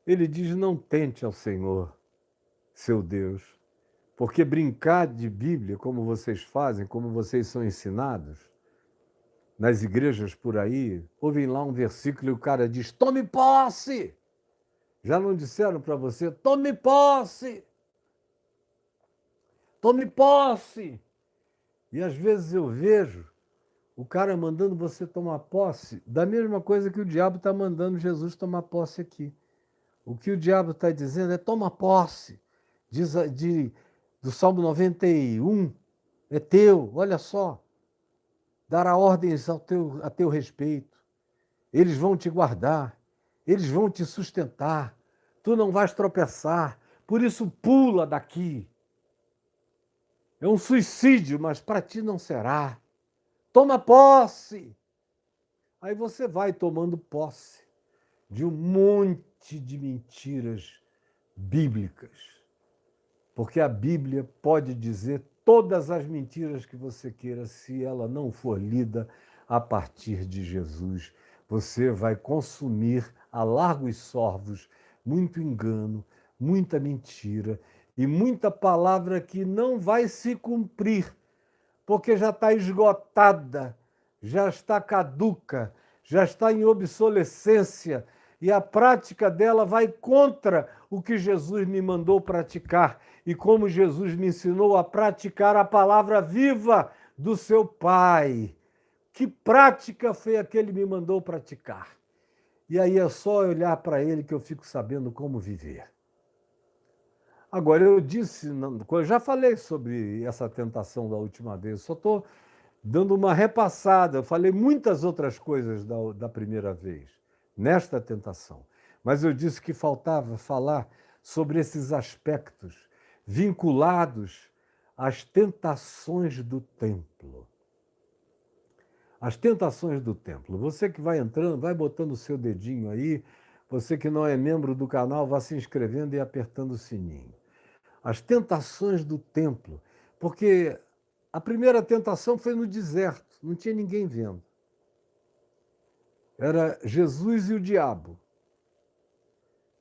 ele diz: não tente ao Senhor, seu Deus, porque brincar de Bíblia, como vocês fazem, como vocês são ensinados, nas igrejas por aí, ouvem lá um versículo e o cara diz: tome posse! Já não disseram para você: tome posse! Tome posse! E às vezes eu vejo o cara mandando você tomar posse da mesma coisa que o diabo está mandando Jesus tomar posse aqui. O que o diabo está dizendo é: toma posse. Do Salmo 91, é teu, olha só. Dará ordens a teu respeito. Eles vão te guardar, eles vão te sustentar. Tu não vais tropeçar, por isso pula daqui. É um suicídio, mas para ti não será. Toma posse. Aí você vai tomando posse de um monte de mentiras bíblicas. Porque a Bíblia pode dizer todas as mentiras que você queira, se ela não for lida a partir de Jesus. Você vai consumir a largos sorvos muito engano, muita mentira e muita palavra que não vai se cumprir, porque já está esgotada, já está caduca, já está em obsolescência, e a prática dela vai contra o que Jesus me mandou praticar e como Jesus me ensinou a praticar a palavra viva do seu Pai. Que prática foi a que ele me mandou praticar? E aí é só olhar para ele que eu fico sabendo como viver. Agora, eu já falei sobre essa tentação da última vez, só estou dando uma repassada. Eu falei muitas outras coisas da primeira vez, nesta tentação. Mas eu disse que faltava falar sobre esses aspectos vinculados às tentações do templo. As tentações do templo. Você que vai entrando, vai botando o seu dedinho aí. Você que não é membro do canal, vá se inscrevendo e apertando o sininho. As tentações do templo. Porque a primeira tentação foi no deserto, não tinha ninguém vendo. Era Jesus e o diabo.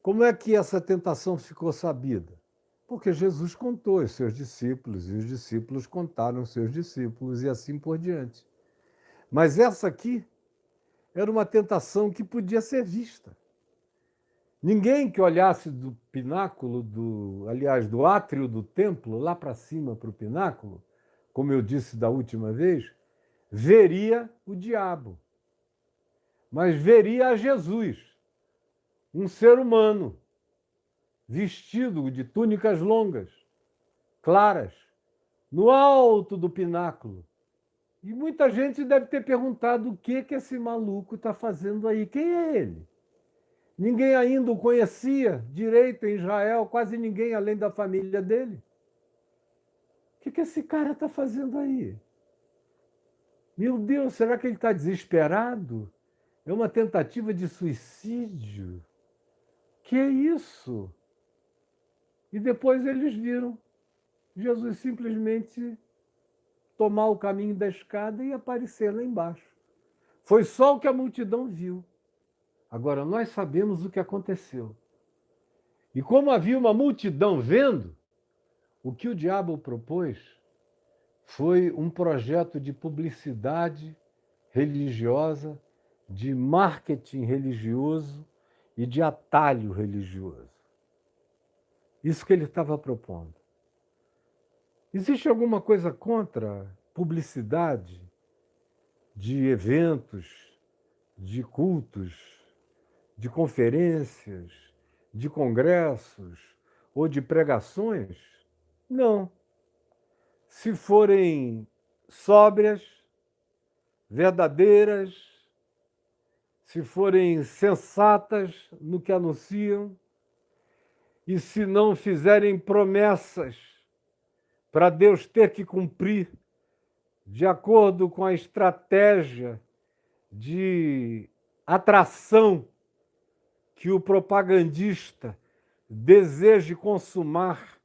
Como é que essa tentação ficou sabida? Porque Jesus contou aos seus discípulos, e os discípulos contaram aos seus discípulos, e assim por diante. Mas essa aqui era uma tentação que podia ser vista. Ninguém que olhasse do pináculo, do átrio do templo, lá para cima, para o pináculo, como eu disse da última vez, veria o diabo. Mas veria a Jesus, um ser humano, vestido de túnicas longas, claras, no alto do pináculo. E muita gente deve ter perguntado o que esse maluco está fazendo aí. Quem é ele? Ninguém ainda o conhecia direito em Israel, quase ninguém além da família dele. O que esse cara está fazendo aí? Meu Deus, será que ele está desesperado? É uma tentativa de suicídio? Que é isso? E depois eles viram Jesus simplesmente tomar o caminho da escada e aparecer lá embaixo. Foi só o que a multidão viu. Agora, nós sabemos o que aconteceu. E como havia uma multidão vendo, o que o diabo propôs foi um projeto de publicidade religiosa, de marketing religioso e de atalho religioso. Isso que ele estava propondo. Existe alguma coisa contra publicidade de eventos, de cultos, de conferências, de congressos ou de pregações? Não. Se forem sóbrias, verdadeiras, se forem sensatas no que anunciam, e se não fizerem promessas para Deus ter que cumprir de acordo com a estratégia de atração que o propagandista deseje consumar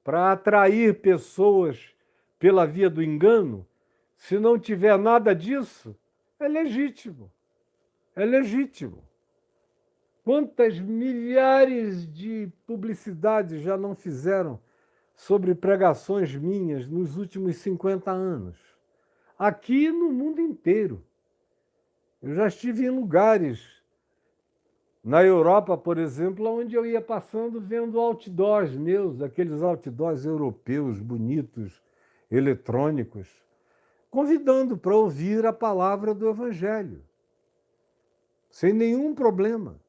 para atrair pessoas pela via do engano, se não tiver nada disso, é legítimo. É legítimo. Quantas milhares de publicidades já não fizeram sobre pregações minhas nos últimos 50 anos? Aqui no mundo inteiro. Eu já estive em lugares, na Europa, por exemplo, onde eu ia passando vendo outdoors meus, aqueles outdoors europeus bonitos, eletrônicos, convidando para ouvir a palavra do Evangelho, sem nenhum problema.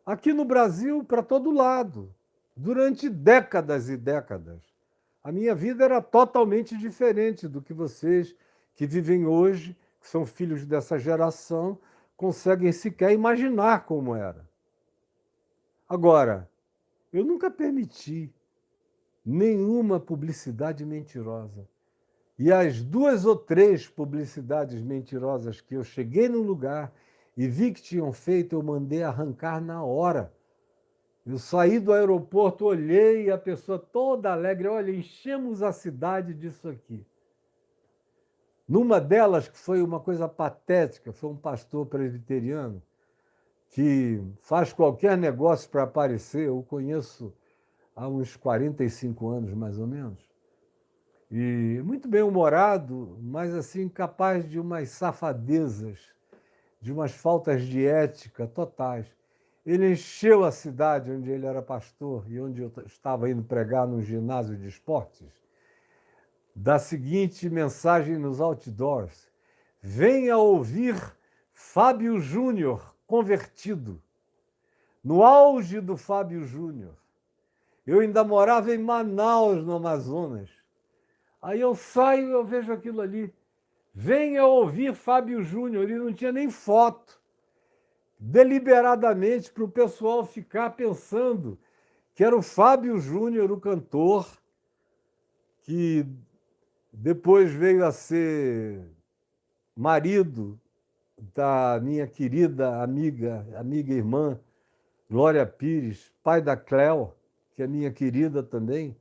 Aqui no Brasil, para todo lado, durante décadas e décadas. A minha vida era totalmente diferente do que vocês que vivem hoje, que são filhos dessa geração, conseguem sequer imaginar como era. Agora, eu nunca permiti nenhuma publicidade mentirosa. E as 2 ou 3 publicidades mentirosas que eu cheguei no lugar e vi que tinham feito, eu mandei arrancar na hora. Eu saí do aeroporto, olhei e a pessoa toda alegre, olha, enchemos a cidade disso aqui. Numa delas, que foi uma coisa patética, foi um pastor presbiteriano que faz qualquer negócio para aparecer, eu o conheço há uns 45 anos, mais ou menos, e muito bem-humorado, mas assim, capaz de umas safadezas, de umas faltas de ética totais. Ele encheu a cidade onde ele era pastor e onde eu estava indo pregar num ginásio de esportes, da seguinte mensagem nos outdoors: venha ouvir Fábio Júnior convertido. No auge do Fábio Júnior, eu ainda morava em Manaus, no Amazonas. Aí eu saio e eu vejo aquilo ali. Venha ouvir Fábio Júnior, e não tinha nem foto. Deliberadamente para o pessoal ficar pensando que era o Fábio Júnior, o cantor, que depois veio a ser marido da minha querida amiga e irmã, Glória Pires, pai da Cléo, que é minha querida também.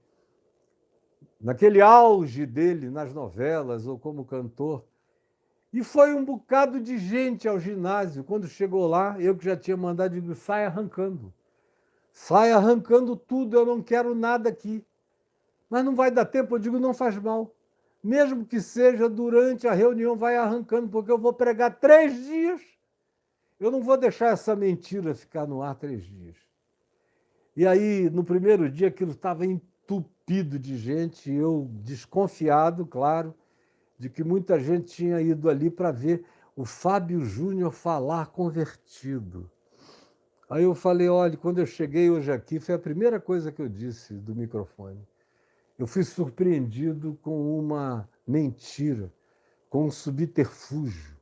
Naquele auge dele nas novelas ou como cantor. E foi um bocado de gente ao ginásio. Quando chegou lá, eu que já tinha mandado, digo, sai arrancando. Sai arrancando tudo, eu não quero nada aqui. Mas não vai dar tempo, eu digo, não faz mal. Mesmo que seja durante a reunião, vai arrancando, porque eu vou pregar 3 dias. Eu não vou deixar essa mentira ficar no ar 3 dias. E aí, no primeiro dia, aquilo estava entupido de gente, eu desconfiado, claro, de que muita gente tinha ido ali para ver o Fábio Júnior falar convertido. Aí eu falei, olha, quando eu cheguei hoje aqui, foi a primeira coisa que eu disse do microfone. Eu fui surpreendido com uma mentira, com um subterfúgio,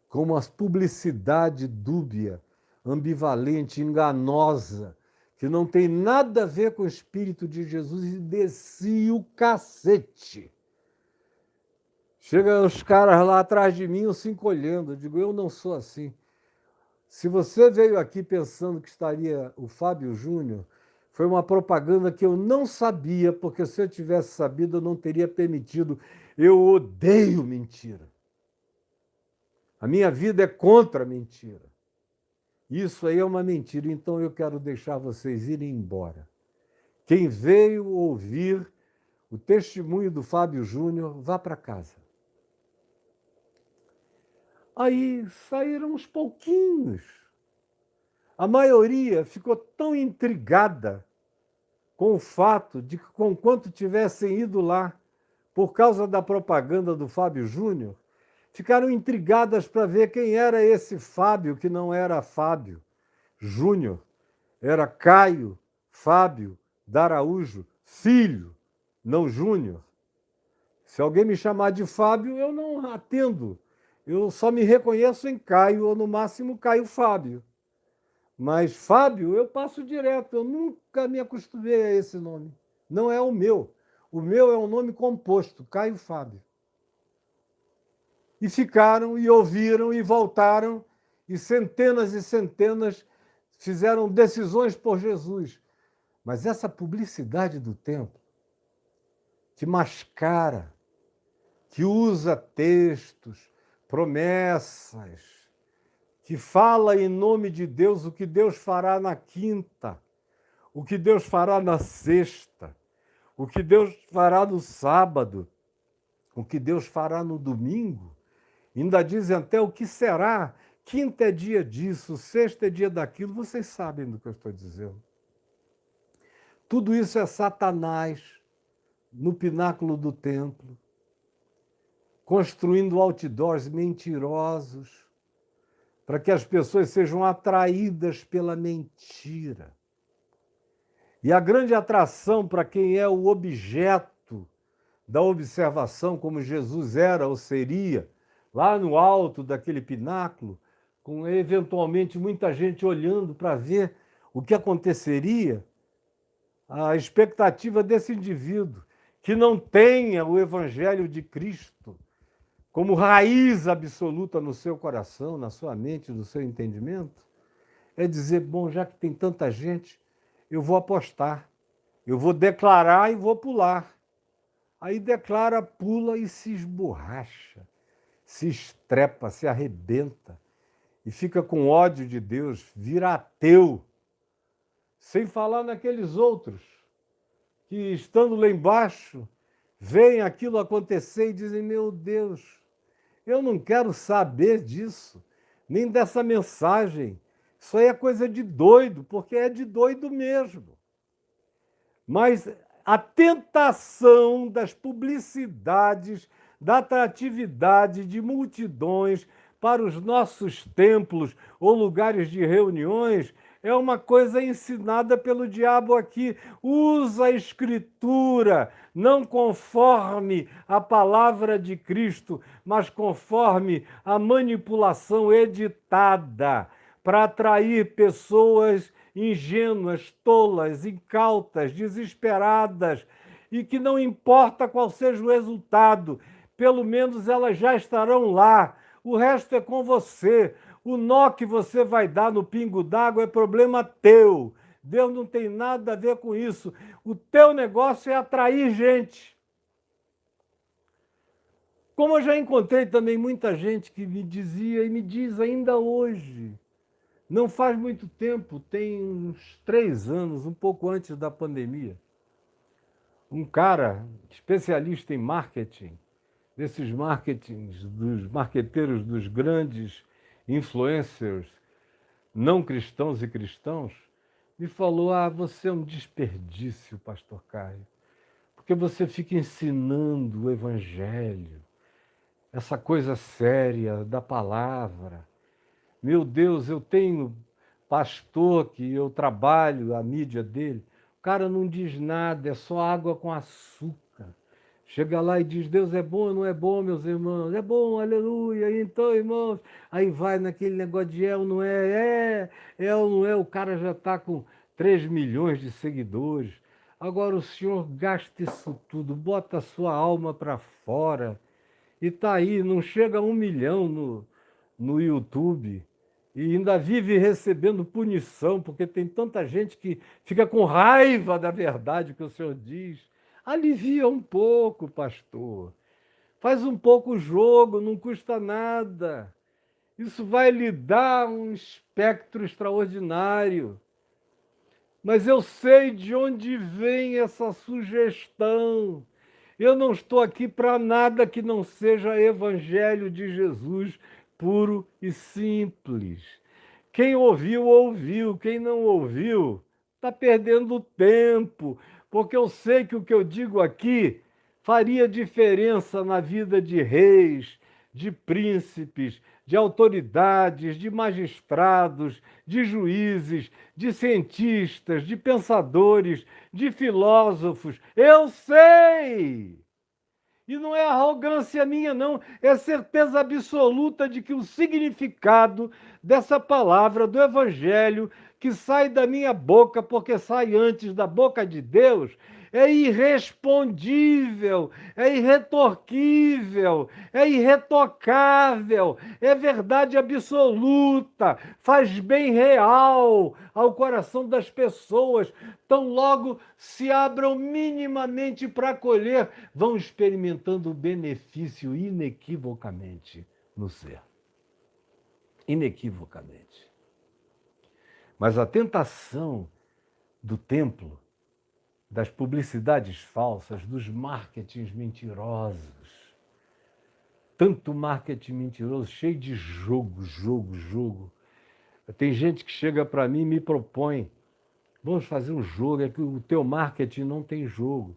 com uma publicidade dúbia, ambivalente, enganosa, que não tem nada a ver com o Espírito de Jesus, e desci o cacete. Chega os caras lá atrás de mim, eu se encolhendo. Eu digo, eu não sou assim. Se você veio aqui pensando que estaria o Fábio Júnior, foi uma propaganda que eu não sabia, porque se eu tivesse sabido, eu não teria permitido. Eu odeio mentira. A minha vida é contra a mentira. Isso aí é uma mentira, então eu quero deixar vocês irem embora. Quem veio ouvir o testemunho do Fábio Júnior, vá para casa. Aí saíram uns pouquinhos. A maioria ficou tão intrigada com o fato de que, conquanto tivessem ido lá por causa da propaganda do Fábio Júnior, ficaram intrigadas para ver quem era esse Fábio, que não era Fábio Júnior, era Caio Fábio D'Araújo, filho, não Júnior. Se alguém me chamar de Fábio, eu não atendo. Eu só me reconheço em Caio, ou no máximo Caio Fábio. Mas Fábio eu passo direto, eu nunca me acostumei a esse nome. Não é o meu. O meu é um nome composto, Caio Fábio. E ficaram, e ouviram, e voltaram, e centenas fizeram decisões por Jesus. Mas essa publicidade do tempo, que mascara que usa textos, promessas, que fala em nome de Deus o que Deus fará na quinta, o que Deus fará na sexta, o que Deus fará no sábado, o que Deus fará no domingo. Ainda dizem até o que será. Quinta é dia disso, sexta é dia daquilo. Vocês sabem do que eu estou dizendo. Tudo isso é Satanás no pináculo do templo, construindo outdoors mentirosos para que as pessoas sejam atraídas pela mentira. E a grande atração para quem é o objeto da observação, como Jesus era ou seria, lá no alto daquele pináculo, com eventualmente muita gente olhando para ver o que aconteceria, a expectativa desse indivíduo que não tenha o Evangelho de Cristo como raiz absoluta no seu coração, na sua mente, no seu entendimento, é dizer, bom, já que tem tanta gente, eu vou apostar, eu vou declarar e vou pular. Aí declara, pula e se esborracha, se estrepa, se arrebenta e fica com ódio de Deus, vira ateu. Sem falar naqueles outros que, estando lá embaixo, veem aquilo acontecer e dizem, meu Deus, eu não quero saber disso, nem dessa mensagem. Isso aí é coisa de doido, porque é de doido mesmo. Mas a tentação das publicidades, da atratividade de multidões para os nossos templos ou lugares de reuniões é uma coisa ensinada pelo diabo aqui. Usa a Escritura, não conforme a palavra de Cristo, mas conforme a manipulação editada para atrair pessoas ingênuas, tolas, incautas, desesperadas, e que não importa qual seja o resultado, pelo menos elas já estarão lá. O resto é com você. O nó que você vai dar no pingo d'água é problema teu. Deus não tem nada a ver com isso. O teu negócio é atrair gente. Como eu já encontrei também muita gente que me dizia e me diz ainda hoje, não faz muito tempo, tem uns 3 anos, um pouco antes da pandemia, um cara especialista em marketing, desses marketings, dos marqueteiros dos grandes influencers não cristãos e cristãos, me falou, você é um desperdício, pastor Caio, porque você fica ensinando o evangelho, essa coisa séria da palavra. Meu Deus, eu tenho pastor que eu trabalho, a mídia dele, o cara não diz nada, é só água com açúcar. Chega lá e diz, Deus é bom ou não é bom, meus irmãos? É bom, aleluia, então, irmãos. Aí vai naquele negócio de ou não é, é ou não é, o cara já está com 3 milhões de seguidores. Agora o senhor gasta isso tudo, bota a sua alma para fora, e está aí, não chega a 1 milhão no YouTube, e ainda vive recebendo punição, porque tem tanta gente que fica com raiva da verdade que o senhor diz. Alivia um pouco, pastor. Faz um pouco o jogo, não custa nada. Isso vai lhe dar um espectro extraordinário. Mas eu sei de onde vem essa sugestão. Eu não estou aqui para nada que não seja evangelho de Jesus puro e simples. Quem ouviu, ouviu. Quem não ouviu, está perdendo tempo, porque eu sei que o que eu digo aqui faria diferença na vida de reis, de príncipes, de autoridades, de magistrados, de juízes, de cientistas, de pensadores, de filósofos. Eu sei! E não é arrogância minha, não, é certeza absoluta de que o significado dessa palavra do Evangelho, que sai da minha boca, porque sai antes da boca de Deus, é irrespondível, é irretorquível, é irretocável, é verdade absoluta, faz bem real ao coração das pessoas. Tão logo se abram minimamente para acolher, vão experimentando o benefício inequivocamente no ser. Inequivocamente. Mas a tentação do templo, das publicidades falsas, dos marketings mentirosos, tanto marketing mentiroso, cheio de jogo. Tem gente que chega para mim e me propõe, vamos fazer um jogo, é que o teu marketing não tem jogo.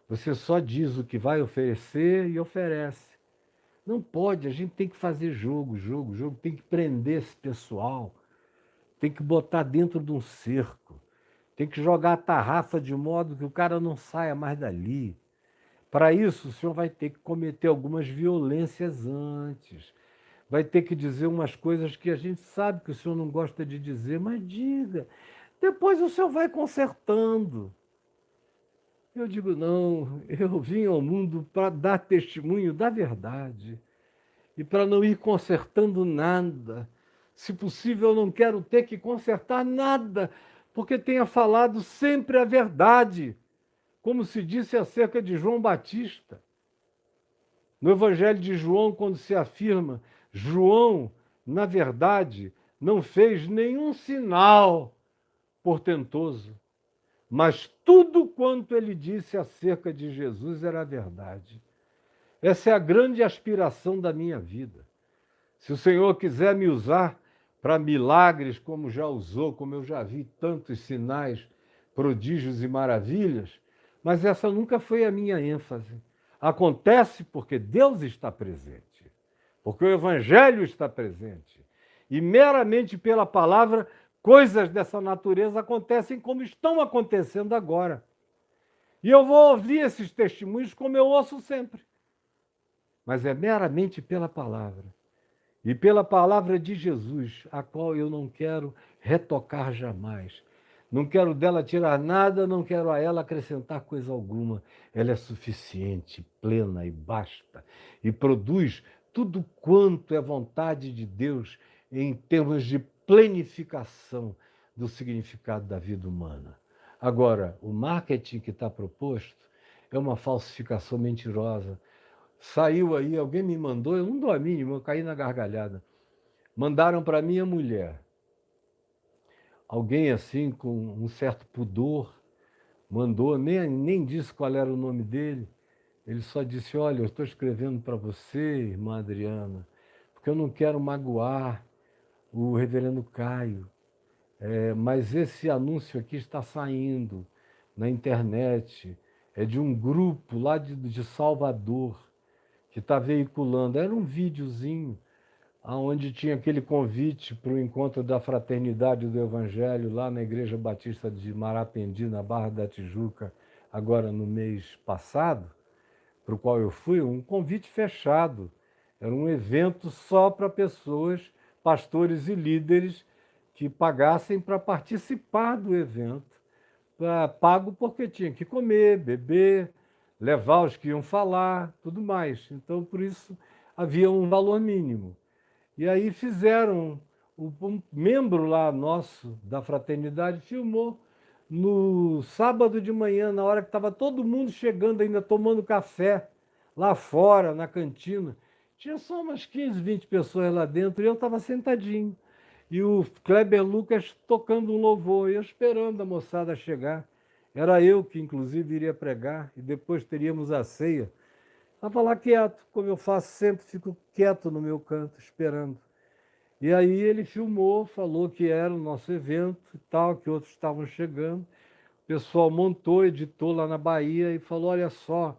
Você só diz o que vai oferecer e oferece. Não pode, a gente tem que fazer jogo, tem que prender esse pessoal, tem que botar dentro de um cerco, tem que jogar a tarrafa de modo que o cara não saia mais dali. Para isso, o senhor vai ter que cometer algumas violências antes, vai ter que dizer umas coisas que a gente sabe que o senhor não gosta de dizer, mas diga. Depois o senhor vai consertando. Eu digo, não, eu vim ao mundo para dar testemunho da verdade e para não ir consertando nada. Se possível, eu não quero ter que consertar nada, porque tenha falado sempre a verdade, como se disse acerca de João Batista. No Evangelho de João, quando se afirma, João, na verdade, não fez nenhum sinal portentoso, mas tudo quanto ele disse acerca de Jesus era verdade. Essa é a grande aspiração da minha vida. Se o Senhor quiser me usar para milagres, como já usou, como eu já vi tantos sinais, prodígios e maravilhas, mas essa nunca foi a minha ênfase. Acontece porque Deus está presente, porque o Evangelho está presente. E meramente pela palavra, coisas dessa natureza acontecem como estão acontecendo agora. E eu vou ouvir esses testemunhos como eu ouço sempre. Mas é meramente pela palavra. E pela palavra de Jesus, a qual eu não quero retocar jamais. Não quero dela tirar nada, não quero a ela acrescentar coisa alguma. Ela é suficiente, plena e basta. E produz tudo quanto é vontade de Deus em termos de plenificação do significado da vida humana. Agora, o marketing que está proposto é uma falsificação mentirosa. Saiu aí, alguém me mandou, eu não dou a mínima, eu caí na gargalhada. Mandaram para minha mulher. Alguém assim, com um certo pudor, mandou, nem disse qual era o nome dele. Ele só disse, olha, eu estou escrevendo para você, irmã Adriana, porque eu não quero magoar o reverendo Caio, mas esse anúncio aqui está saindo na internet, é de um grupo lá de Salvador, que está veiculando. Era um videozinho onde tinha aquele convite para o encontro da Fraternidade do Evangelho lá na Igreja Batista de Marapendi, na Barra da Tijuca, agora no mês passado, para o qual eu fui, um convite fechado. Era um evento só para pessoas, pastores e líderes, que pagassem para participar do evento. Pago porque tinha que comer, beber, levar os que iam falar, tudo mais. Então, por isso, havia um valor mínimo. E aí fizeram, um membro lá nosso da fraternidade filmou no sábado de manhã, na hora que estava todo mundo chegando, ainda tomando café, lá fora, na cantina. Tinha só umas 15, 20 pessoas lá dentro e eu estava sentadinho. E o Kleber Lucas tocando um louvor, e eu esperando a moçada chegar. Era eu que, inclusive, iria pregar, e depois teríamos a ceia. Estava lá quieto, como eu faço sempre, fico quieto no meu canto, esperando. E aí ele filmou, falou que era o nosso evento e tal, que outros estavam chegando. O pessoal montou, editou lá na Bahia e falou, olha só,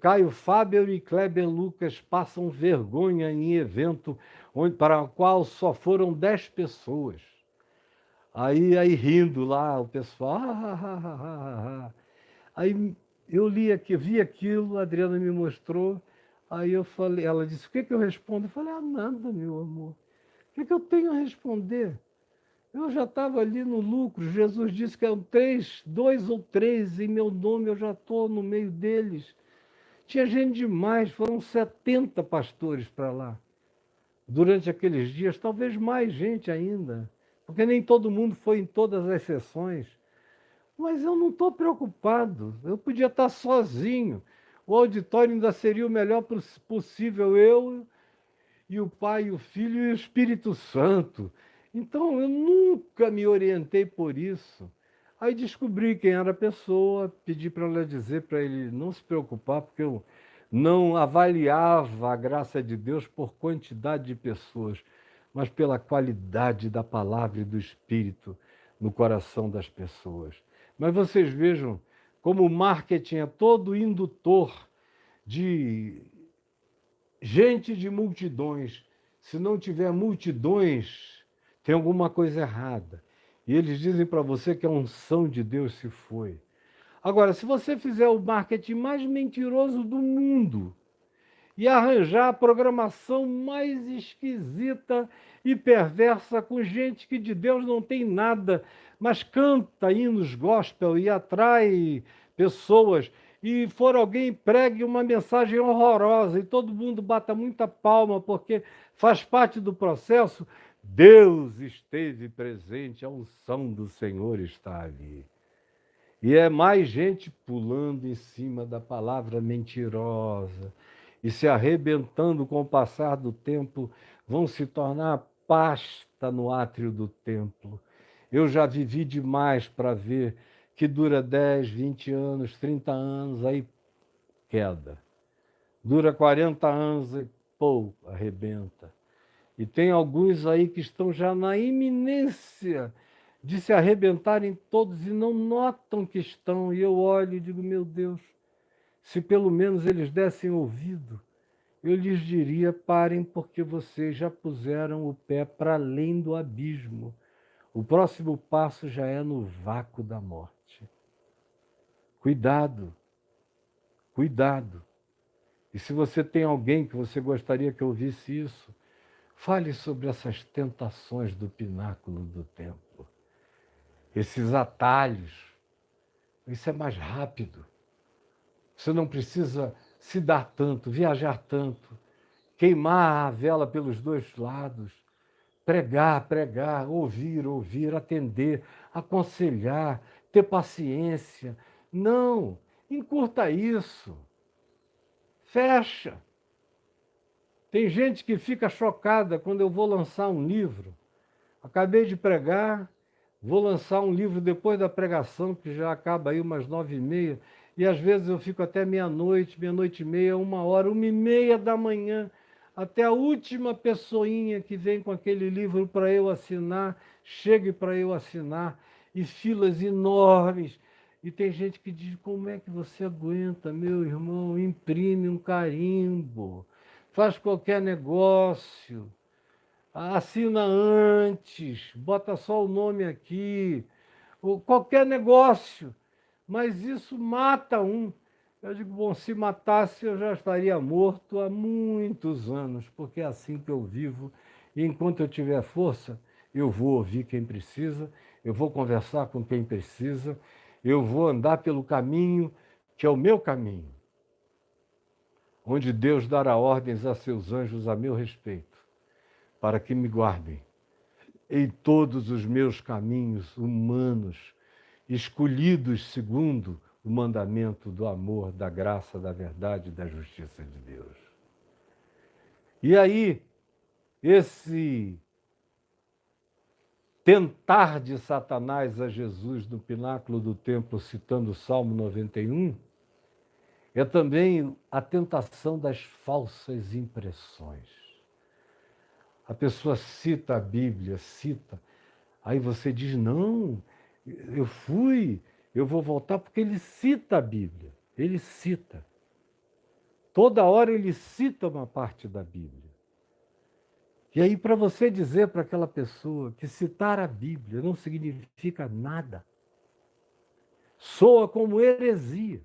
Caio Fábio e Kleber Lucas passam vergonha em evento para o qual só foram 10 pessoas. Aí rindo lá, o pessoal... Aí eu vi aquilo, a Adriana me mostrou, aí eu falei, ela disse, o que eu respondo? Eu falei, nada, meu amor. O que eu tenho a responder? Eu já estava ali no lucro. Jesus disse que eram três, dois ou três em meu nome, eu já estou no meio deles. Tinha gente demais, foram 70 pastores para lá. Durante aqueles dias, talvez mais gente ainda, porque nem todo mundo foi em todas as sessões. Mas eu não estou preocupado, eu podia estar sozinho. O auditório ainda seria o melhor possível, eu e o Pai, e o Filho e o Espírito Santo. Então eu nunca me orientei por isso. Aí descobri quem era a pessoa, pedi para ela dizer para ele não se preocupar, porque eu não avaliava a graça de Deus por quantidade de pessoas, mas pela qualidade da palavra e do Espírito no coração das pessoas. Mas vocês vejam como o marketing é todo indutor de gente de multidões. Se não tiver multidões, tem alguma coisa errada. E eles dizem para você que a unção de Deus se foi. Agora, se você fizer o marketing mais mentiroso do mundo e arranjar a programação mais esquisita e perversa com gente que de Deus não tem nada, mas canta hinos gospel e atrai pessoas, e for alguém e pregue uma mensagem horrorosa e todo mundo bata muita palma porque faz parte do processo, Deus esteve presente, a unção do Senhor está ali. E é mais gente pulando em cima da palavra mentirosa e se arrebentando com o passar do tempo, vão se tornar pasta no átrio do templo. Eu já vivi demais para ver que dura 10, 20 anos, 30 anos, aí queda. Dura 40 anos e pô, arrebenta. E tem alguns aí que estão já na iminência de se arrebentarem todos e não notam que estão. E eu olho e digo, meu Deus, se pelo menos eles dessem ouvido, eu lhes diria, parem, porque vocês já puseram o pé para além do abismo. O próximo passo já é no vácuo da morte. Cuidado, cuidado. E se você tem alguém que você gostaria que ouvisse isso, fale sobre essas tentações do pináculo do templo. Esses atalhos. Isso é mais rápido. Você não precisa se dar tanto, viajar tanto, queimar a vela pelos dois lados, pregar, pregar, ouvir, ouvir, atender, aconselhar, ter paciência. Não, encurta isso. Fecha. Tem gente que fica chocada quando eu vou lançar um livro. Acabei de pregar, vou lançar um livro depois da pregação, que já acaba aí umas 9h30, e às vezes eu fico até meia-noite, meia-noite e meia, 1h, 1h30 da manhã, até a última pessoinha que vem com aquele livro para eu assinar, chegue para eu assinar, e filas enormes. E tem gente que diz, como é que você aguenta, meu irmão? Imprime um carimbo, faz qualquer negócio. Assina antes, bota só o nome aqui, ou qualquer negócio, mas isso mata um. Eu digo, bom, se matasse eu já estaria morto há muitos anos, porque é assim que eu vivo, e enquanto eu tiver força, eu vou ouvir quem precisa, eu vou conversar com quem precisa, eu vou andar pelo caminho que é o meu caminho, onde Deus dará ordens a seus anjos a meu respeito, para que me guardem em todos os meus caminhos humanos, escolhidos segundo o mandamento do amor, da graça, da verdade e da justiça de Deus. E aí, esse tentar de Satanás a Jesus no pináculo do templo, citando o Salmo 91, é também a tentação das falsas impressões. A pessoa cita a Bíblia, cita, aí você diz, não, eu vou voltar porque ele cita a Bíblia, ele cita. Toda hora ele cita uma parte da Bíblia. E aí para você dizer para aquela pessoa que citar a Bíblia não significa nada, soa como heresia.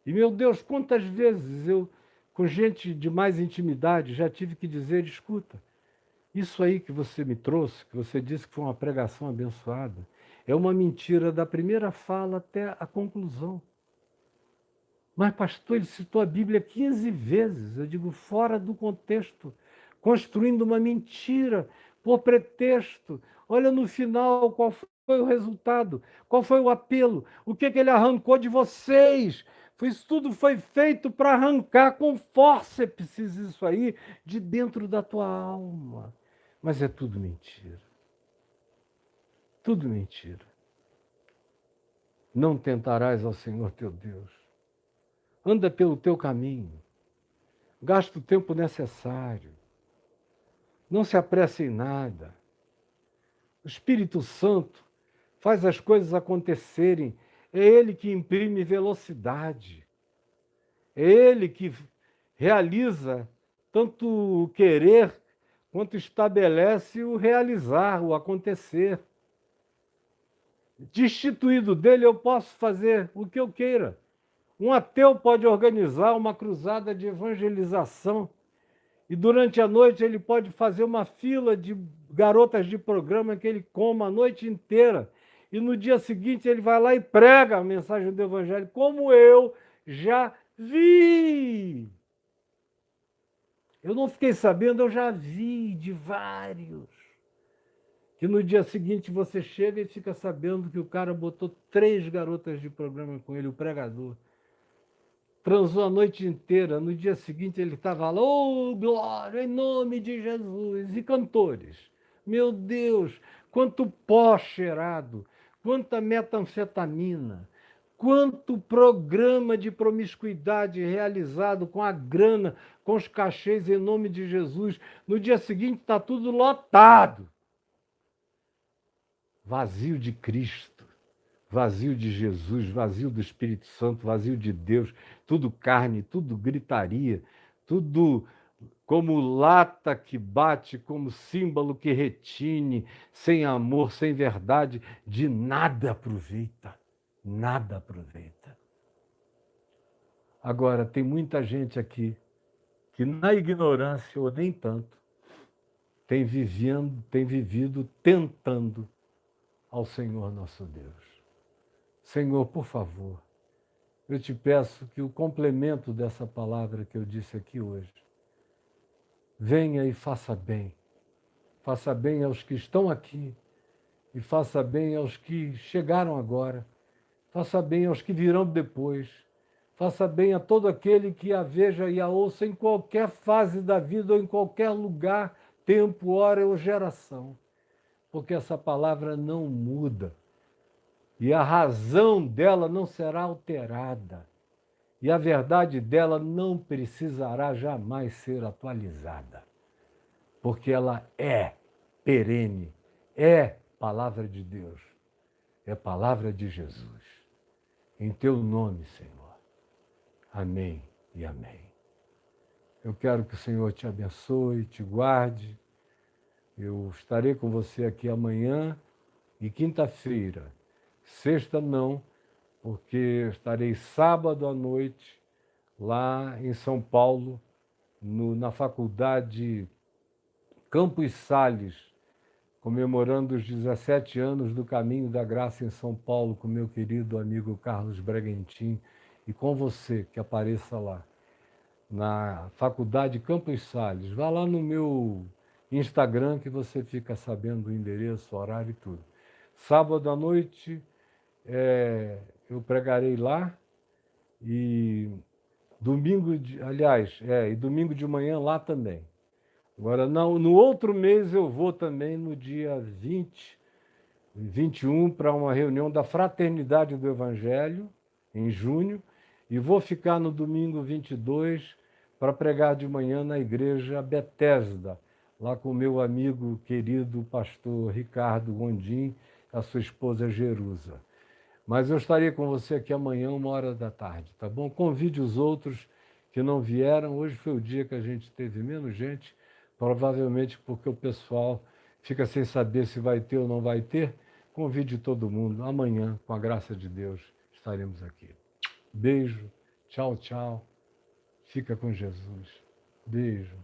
E meu Deus, quantas vezes eu, com gente de mais intimidade, já tive que dizer, escuta, Isso aí que você me trouxe, que você disse que foi uma pregação abençoada, é uma mentira da primeira fala até a conclusão. Mas, pastor, ele citou a Bíblia 15 vezes, eu digo, fora do contexto, construindo uma mentira por pretexto. Olha no final qual foi o resultado, qual foi o apelo, o que ele arrancou de vocês. Isso tudo foi feito para arrancar com fórceps isso aí de dentro da tua alma. Mas é tudo mentira. Tudo mentira. Não tentarás ao Senhor teu Deus. Anda pelo teu caminho. Gasta o tempo necessário. Não se apresse em nada. O Espírito Santo faz as coisas acontecerem. É Ele que imprime velocidade. É Ele que realiza tanto o querer quanto estabelece o realizar, o acontecer. Destituído dele, eu posso fazer o que eu queira. Um ateu pode organizar uma cruzada de evangelização e durante a noite ele pode fazer uma fila de garotas de programa que ele coma a noite inteira. E no dia seguinte ele vai lá e prega a mensagem do evangelho, como eu já vi. Eu não fiquei sabendo, eu já vi de vários. Que no dia seguinte você chega e fica sabendo que o cara botou 3 garotas de programa com ele, o pregador. Transou a noite inteira, no dia seguinte ele estava lá, oh, glória, em nome de Jesus, e cantores. Meu Deus, quanto pó cheirado, quanta metanfetamina, quanto programa de promiscuidade realizado com a grana, com os cachês em nome de Jesus. No dia seguinte está tudo lotado. Vazio de Cristo. Vazio de Jesus, vazio do Espírito Santo, vazio de Deus, tudo carne, tudo gritaria, tudo como lata que bate, como símbolo que retine, sem amor, sem verdade, de nada aproveita, nada aproveita. Agora, tem muita gente aqui que na ignorância, ou nem tanto, tem vivido tentando ao Senhor nosso Deus. Senhor, por favor, eu te peço que o complemento dessa palavra que eu disse aqui hoje venha e faça bem. Faça bem aos que estão aqui e faça bem aos que chegaram agora. Faça bem aos que virão depois. Faça bem a todo aquele que a veja e a ouça em qualquer fase da vida ou em qualquer lugar, tempo, hora ou geração. Porque essa palavra não muda. E a razão dela não será alterada. E a verdade dela não precisará jamais ser atualizada. Porque ela é perene, é palavra de Deus, é palavra de Jesus. Em teu nome, Senhor. Amém e amém. Eu quero que o Senhor te abençoe, te guarde. Eu estarei com você aqui amanhã e quinta-feira. Sexta não, porque eu estarei sábado à noite lá em São Paulo, na faculdade Campos Sales, comemorando os 17 anos do Caminho da Graça em São Paulo, com meu querido amigo Carlos Breguentin, e com você que apareça lá, na faculdade Campos Sales. Vá lá no meu Instagram que você fica sabendo o endereço, o horário e tudo. Sábado à noite eu pregarei lá e domingo de manhã lá também. Agora, no outro mês eu vou também no dia 20, 21 para uma reunião da Fraternidade do Evangelho, em junho, e vou ficar no domingo 22 para pregar de manhã na igreja Betesda, lá com o meu amigo querido pastor Ricardo Gondim, a sua esposa Jerusa. Mas eu estarei com você aqui amanhã, 13h, tá bom? Convide os outros que não vieram. Hoje foi o dia que a gente teve menos gente, provavelmente porque o pessoal fica sem saber se vai ter ou não vai ter. Convide todo mundo. Amanhã, com a graça de Deus, estaremos aqui. Beijo, tchau, tchau. Fica com Jesus. Beijo.